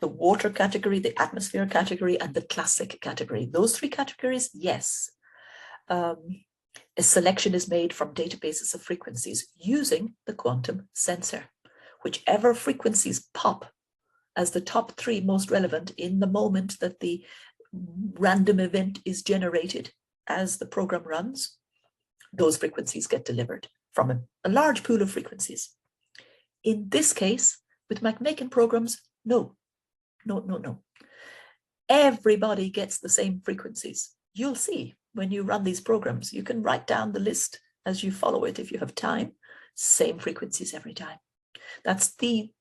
water category, the atmosphere category, and the classic category. Those three categories, yes. A selection is made from databases of frequencies using the quantum sensor. Whichever frequencies pop as the top three most relevant in the moment that the random event is generated as the program runs, those frequencies get delivered from a large pool of frequencies. In this case, with MagHealy'ni programs, no. Everybody gets the same frequencies. You'll see when you run these programs, you can write down the list as you follow it if you have time, same frequencies every time. That's the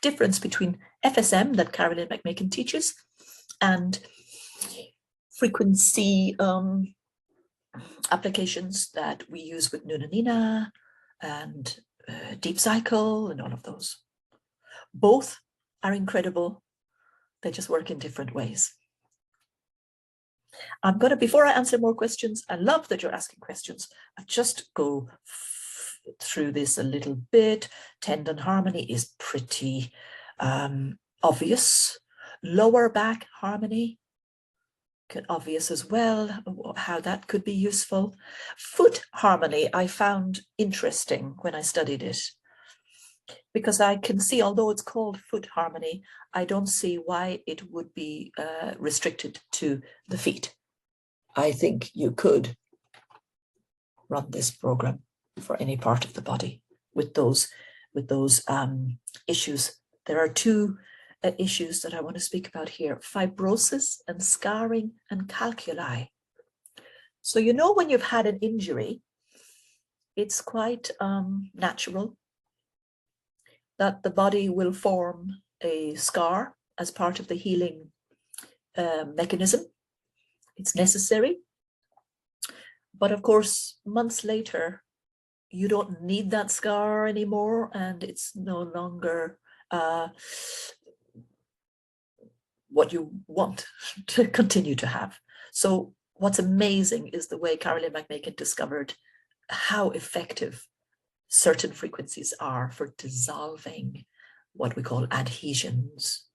difference between FSM that Carolyn McMakin teaches and frequency applications that we use with Nunanina and Deep Cycle and all of those. Both are incredible. They just work in different ways. I'm going to, before I answer more questions, I love that you're asking questions. I'll just go through this a little bit. Tendon harmony is pretty obvious. Lower back harmony, obvious as well, how that could be useful. Foot harmony I found interesting when I studied it, because I can see, although it's called foot harmony, I don't see why it would be restricted to the feet. I think you could run this program for any part of the body with those issues. There are two issues that I want to speak about here: fibrosis and scarring and calculi. So you know, when you've had an injury, it's quite natural that the body will form a scar as part of the healing mechanism. It's necessary. But of course, months later, you don't need that scar anymore, and it's no longer what you want to continue to have. So what's amazing is the way Carolyn McMakin discovered how effective certain frequencies are for dissolving what we call adhesions.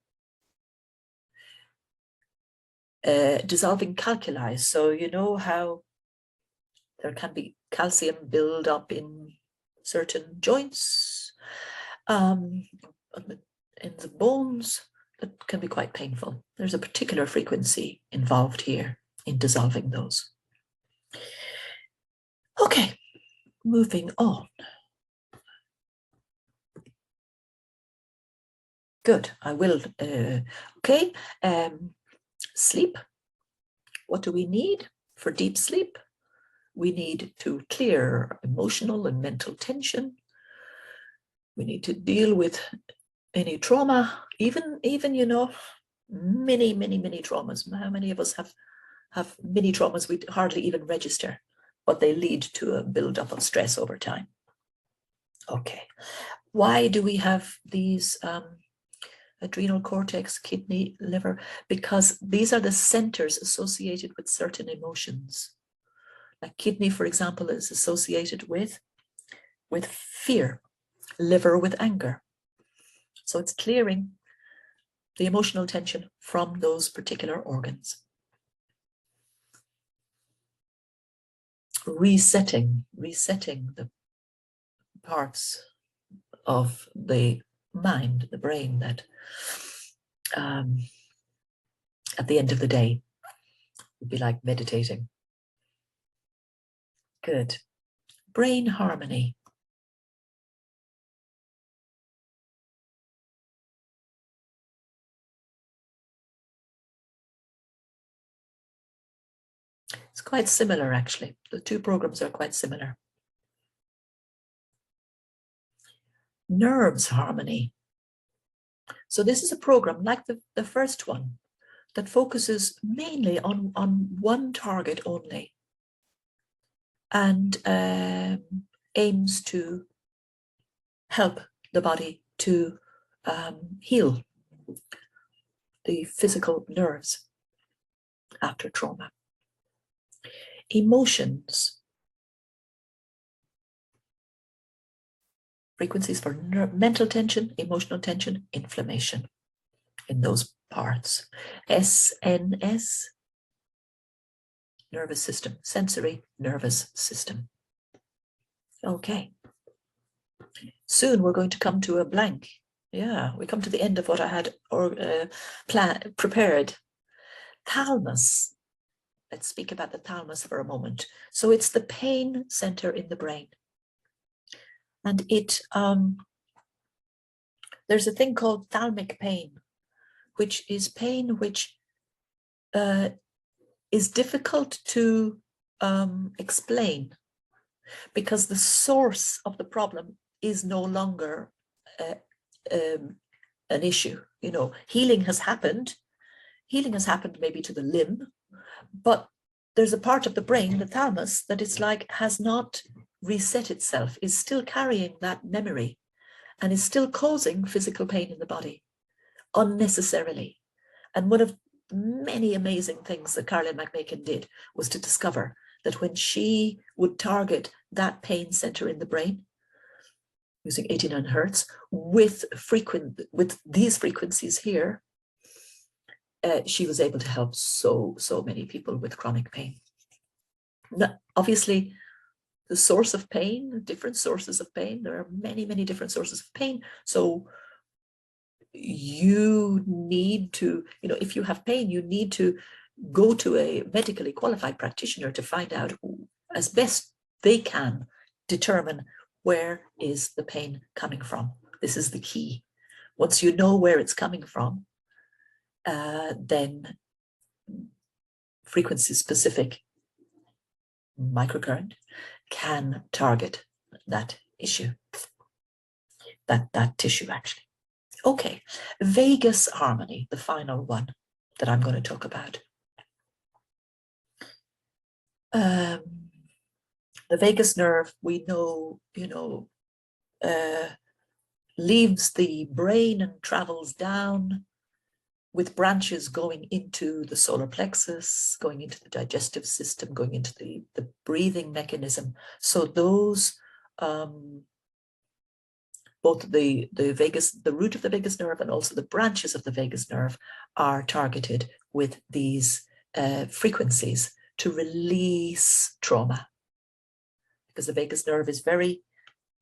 Dissolving calculi. So you know how there can be calcium build up in certain joints, in the bones, that can be quite painful. There's a particular frequency involved here in dissolving those. Okay, moving on. Good, I will. Okay, sleep. What do we need for deep sleep? We need to clear emotional and mental tension. We need to deal with any trauma, even you know, many traumas. How many of us have many traumas we hardly even register, but they lead to a buildup of stress over time. Okay, why do we have these adrenal cortex, kidney, liver? Because these are the centers associated with certain emotions. Like kidney, for example, is associated with fear, liver with anger. So it's clearing the emotional tension from those particular organs. Resetting the parts of the mind, the brain, that at the end of the day would be like meditating. Good. Brain harmony. It's quite similar, actually. The two programs are quite similar. Nerves harmony. So this is a program like the first one that focuses mainly on one target only and aims to help the body to heal the physical nerves after trauma. Emotions. Frequencies for mental tension, emotional tension, inflammation in those parts. SNS, nervous system, sensory nervous system. Okay. Soon we're going to come to a blank. Yeah, we come to the end of what I had prepared. Thalamus. Let's speak about the thalamus for a moment. So it's the pain center in the brain. And it there's a thing called thalamic pain, which is pain which is difficult to explain because the source of the problem is no longer an issue. You know, healing has happened maybe to the limb, but there's a part of the brain, the thalamus, that it's like has not reset itself, is still carrying that memory and is still causing physical pain in the body unnecessarily. And one of many amazing things that Caroline McMakin did was to discover that when she would target that pain center in the brain using 89 hertz with these frequencies here, she was able to help so many people with chronic pain. Now, obviously, the source of pain, different sources of pain, there are many different sources of pain. So you need to, you know, if you have pain, you need to go to a medically qualified practitioner to find out, as best they can, determine where is the pain coming from. This is the key. Once you know where it's coming from, then frequency-specific microcurrent can target that issue, that tissue actually. Okay, vagus harmony, the final one that I'm going to talk about. The vagus nerve, we know, you know, leaves the brain and travels down with branches going into the solar plexus, going into the digestive system, going into the breathing mechanism. So those, both the root of the vagus nerve and also the branches of the vagus nerve are targeted with these frequencies to release trauma. because the vagus nerve is very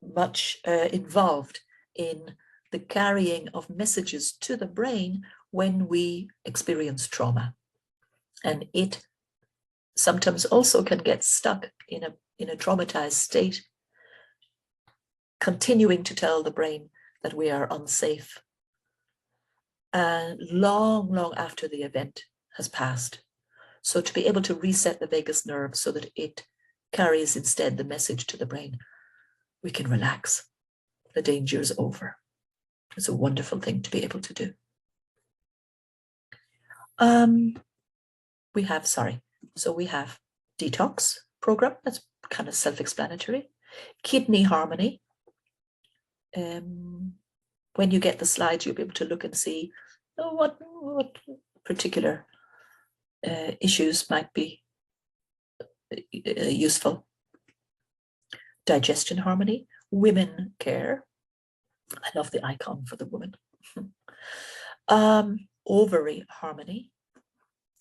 much involved in the carrying of messages to the brain when we experience trauma. And it sometimes also can get stuck in a traumatized state, continuing to tell the brain that we are unsafe, long after the event has passed. So to be able to reset the vagus nerve so that it carries instead the message to the brain, we can relax. The danger is over. It's a wonderful thing to be able to do. We have detox program. That's kind of self-explanatory. Kidney harmony. When you get the slides, you'll be able to look and see what particular issues might be useful. Digestion harmony, women care. I love the icon for the woman. Ovary harmony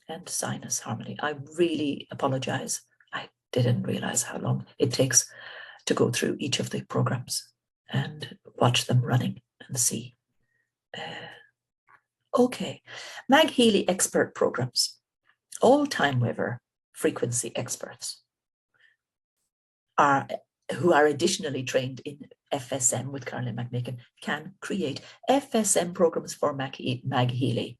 and sinus harmony. I really apologize. I didn't realize how long it takes to go through each of the programs and watch them running and see. Okay, MagHealy expert programs. All Timewaver frequency experts who are additionally trained in FSM with Caroline McMakin can create FSM programs for MagHealy.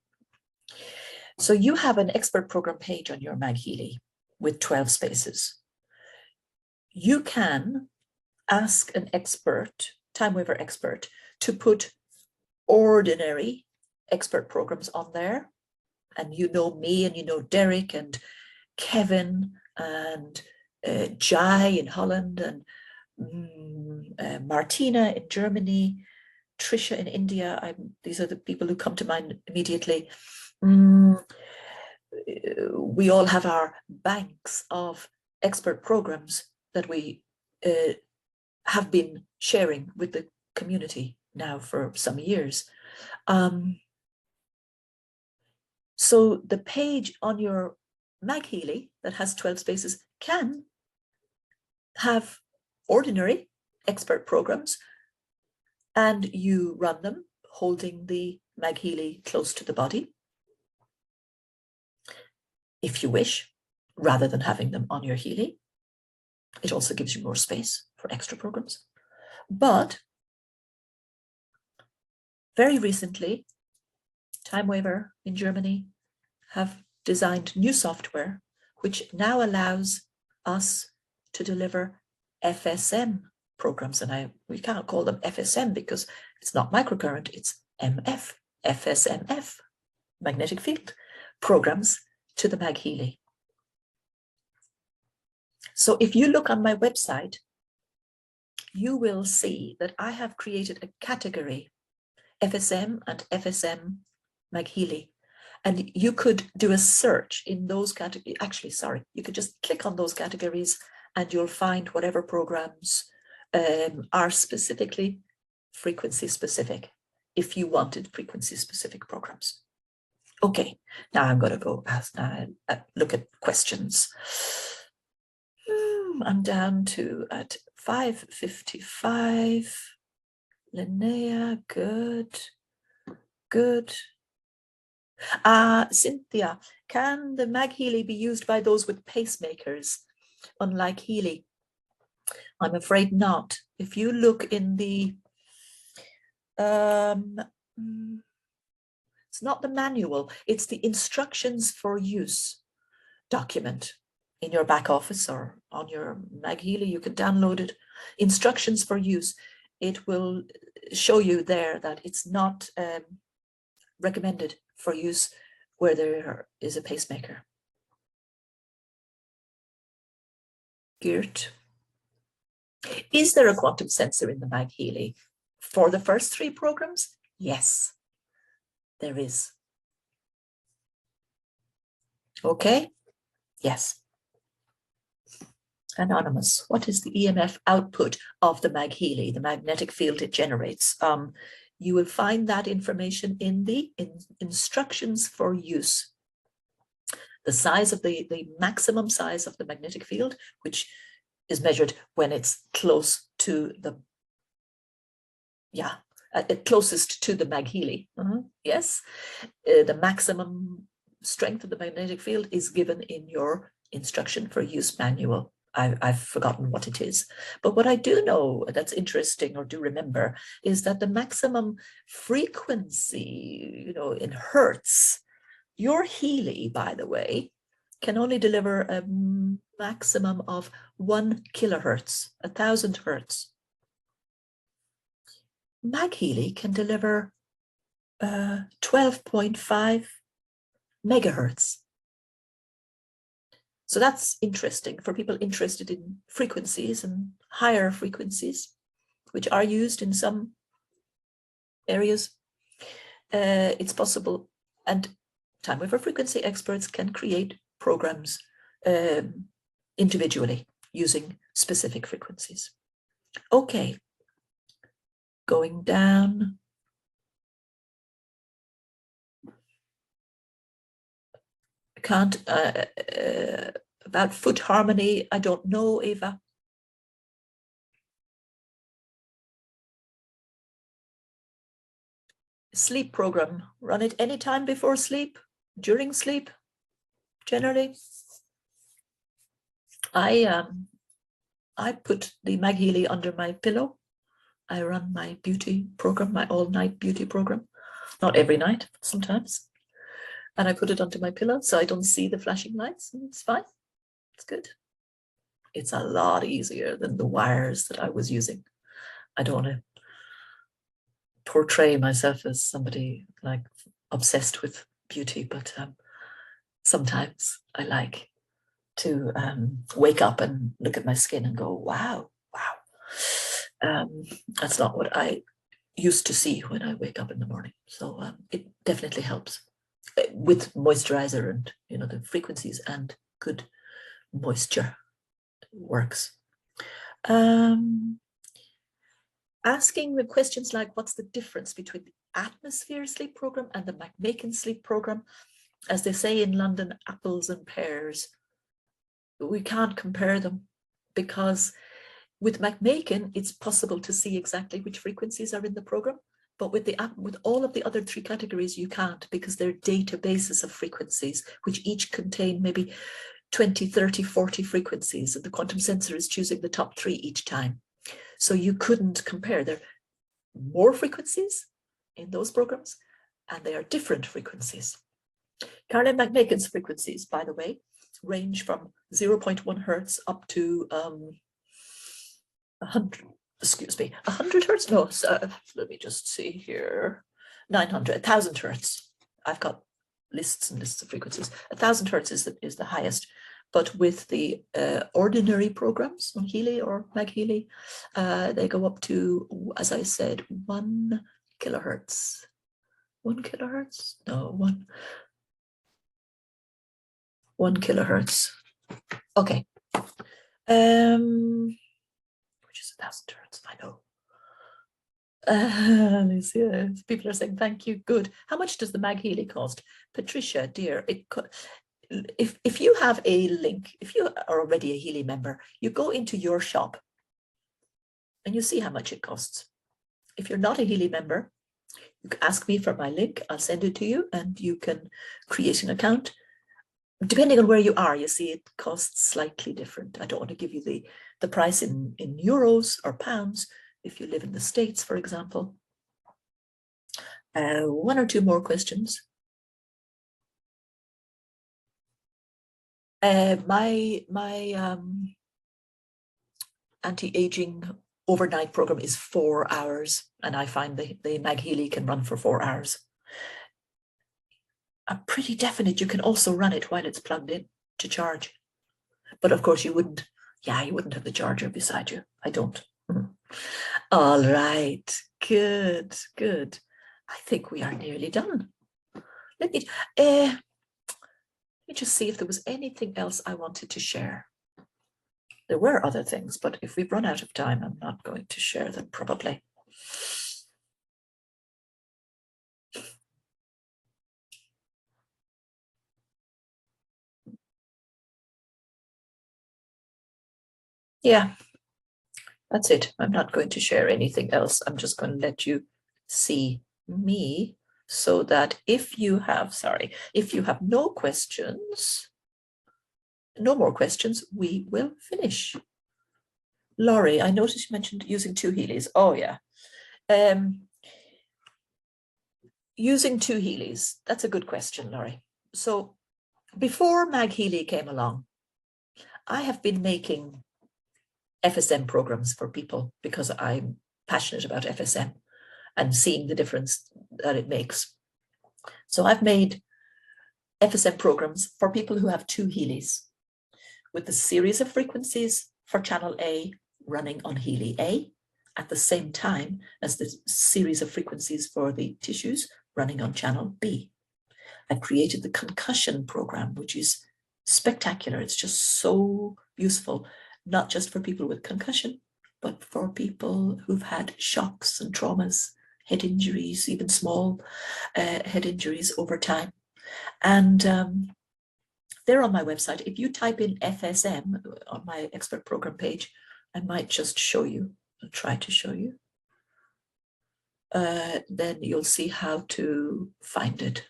So you have an expert program page on your MagHealy with 12 spaces. You can ask an expert, Timewaver expert, to put ordinary expert programs on there. And you know me, and you know Derek and Kevin and Jai in Holland and Martina in Germany, Trisha in India. These are the people who come to mind immediately. We all have our banks of expert programs that we have been sharing with the community now for some years. So the page on your MagHealy that has 12 spaces can have ordinary expert programs, and you run them holding the MagHealy close to the body, if you wish, rather than having them on your Healy. It also gives you more space for extra programs. But very recently, Timewaver in Germany have designed new software which now allows us to deliver FSM programs. And we can't call them FSM because it's not microcurrent, it's MF, FSMF, magnetic field programs to the MagHealy. So if you look on my website, you will see that I have created a category, FSM and FSM MagHealy. And you could do a search in those categories. Actually, sorry, you could just click on those categories and you'll find whatever programs are specifically frequency specific, if you wanted frequency specific programs. Okay, now I'm going to go look at questions. I'm down to at 5:55. Linnea, good. Cynthia, can the MagHealy be used by those with pacemakers, unlike Healy? I'm afraid not. If you look in the, it's not the manual, it's the instructions for use document in your back office or on your MagHealy. You can download it. Instructions for use. It will show you there that it's not recommended for use where there is a pacemaker. Geert. Is there a quantum sensor in the MagHealy? For the first 3 programs? Yes, there is. Okay, yes. Anonymous, what is the EMF output of the MagHealy, the magnetic field it generates? You will find that information in the instructions for use. The size of the maximum size of the magnetic field, which is measured when it's close to the, closest to the MagHealy. Yes, the maximum strength of the magnetic field is given in your instruction for use manual. I've forgotten what it is. But what I do know that's interesting, or do remember, is that the maximum frequency, in hertz, your Healy, by the way, can only deliver a maximum of 1 kilohertz, 1,000 hertz. MagHealy can deliver 12.5 megahertz. So that's interesting for people interested in frequencies and higher frequencies, which are used in some areas. It's possible, and Timewaver frequency experts can create programs individually using specific frequencies. Okay, going down. Can't, about foot harmony, I don't know, Eva. Sleep program, run it anytime before sleep, during sleep, generally. I put the MagHealy under my pillow. I run my beauty program, my all-night beauty program. Not every night, but sometimes. And I put it onto my pillow so I don't see the flashing lights, and it's fine. It's good. It's a lot easier than the wires that I was using. I don't want to portray myself as somebody like obsessed with beauty, but sometimes I like to wake up and look at my skin and go, wow. That's not what I used to see when I wake up in the morning. So it definitely helps with moisturizer and the frequencies and good moisture works. Asking the questions like, what's the difference between the atmosphere sleep program and the MagMaken sleep program? As they say in London, apples and pears. We can't compare them because with MagMaken, it's possible to see exactly which frequencies are in the program. But with all of the other 3 categories, you can't, because they're databases of frequencies, which each contain maybe 20, 30, 40 frequencies. And the quantum sensor is choosing the top 3 each time. So you couldn't compare. There are more frequencies in those programs, and they are different frequencies. Caroline MagMaken's frequencies, by the way, range from 0.1 hertz up to 100 hertz? No, let me just see here. 900, 1,000 hertz. I've got lists and lists of frequencies. 1,000 hertz is the highest. But with the ordinary programs on Healy or MagHealy, they go up to, as I said, 1 kilohertz. 1 kilohertz? No, 1 kilohertz. Okay. Which is 1,000 hertz, I know. People are saying thank you. Good. How much does the MagHealy cost? Patricia, dear, if you have a link, if you are already a Healy member, you go into your shop and you see how much it costs. If you're not a Healy member, you can ask me for my link. I'll send it to you and you can create an account. Depending on where you are, you see it costs slightly different. I don't want to give you the price in euros or pounds. If you live in the States, for example. 1 or 2 more questions. My anti-aging overnight program is 4 hours, and I find the MagHealy can run for 4 hours. I'm pretty definite you can also run it while it's plugged in to charge. But of course you wouldn't have the charger beside you. I don't. All right, good. I think we are nearly done. Let me just see if there was anything else I wanted to share. There were other things, but if we've run out of time, I'm not going to share them probably. Yeah, that's it. I'm not going to share anything else. I'm just going to let you see me so that if you have no questions, no more questions, we will finish. Laurie, I noticed you mentioned using 2 Healys. Oh yeah. Using 2 Healys, that's a good question, Laurie. So before MagHealy came along, I have been making FSM programs for people because I'm passionate about FSM and seeing the difference that it makes. So I've made FSM programs for people who have 2 Healys with the series of frequencies for channel A running on Healy A at the same time as the series of frequencies for the tissues running on channel B. I've created the concussion program, which is spectacular. It's just so useful, not just for people with concussion, but for people who've had shocks and traumas, head injuries, even small head injuries over time. And they're on my website. If you type in FSM on my expert program page, I might just show you, I'll try to show you. Then you'll see how to find it.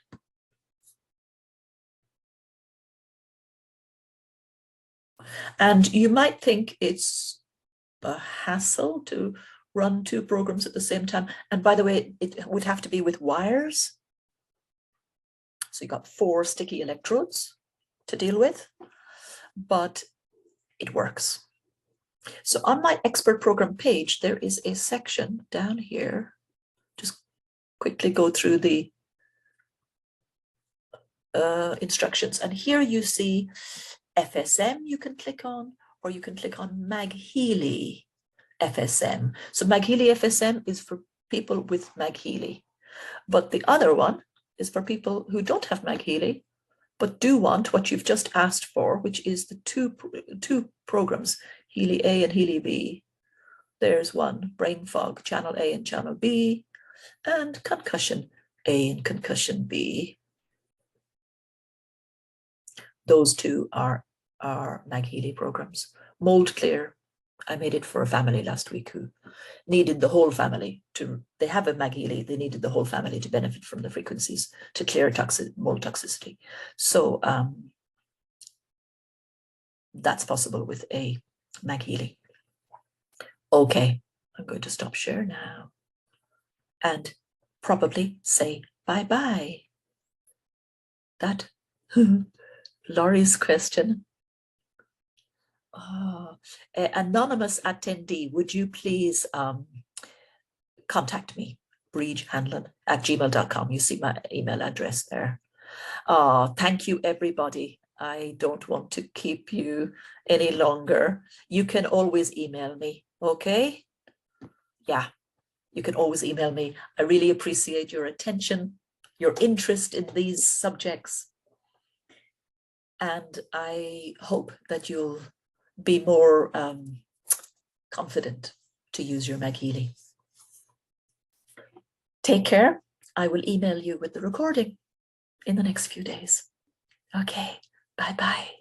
And you might think it's a hassle to run 2 programs at the same time. And by the way, it would have to be with wires. So you got 4 sticky electrodes to deal with, but it works. So on my expert program page, there is a section down here. Just quickly go through the instructions. And here you see FSM you can click on, or you can click on MagHealy FSM. So MagHealy FSM is for people with MagHealy, but the other one is for people who don't have MagHealy, but do want what you've just asked for, which is the two programs, Healy A and Healy B. There's one, brain fog, channel A and channel B, and concussion A and concussion B. Those 2 are MagHealy programs. Mold Clear, I made it for a family last week who needed the whole family to, they have a MagHealy, they needed the whole family to benefit from the frequencies to clear mold toxicity. So that's possible with a MagHealy. Okay, I'm going to stop share now and probably say bye-bye. That Laurie's question. Oh, anonymous attendee, would you please contact me, bridhanlon@gmail.com. You see my email address there. Oh, thank you, everybody. I don't want to keep you any longer. You can always email me, okay? Yeah, you can always email me. I really appreciate your attention, your interest in these subjects. And I hope that you'll be more confident to use your MagHealy. Take care. I will email you with the recording in the next few days. Okay, bye-bye.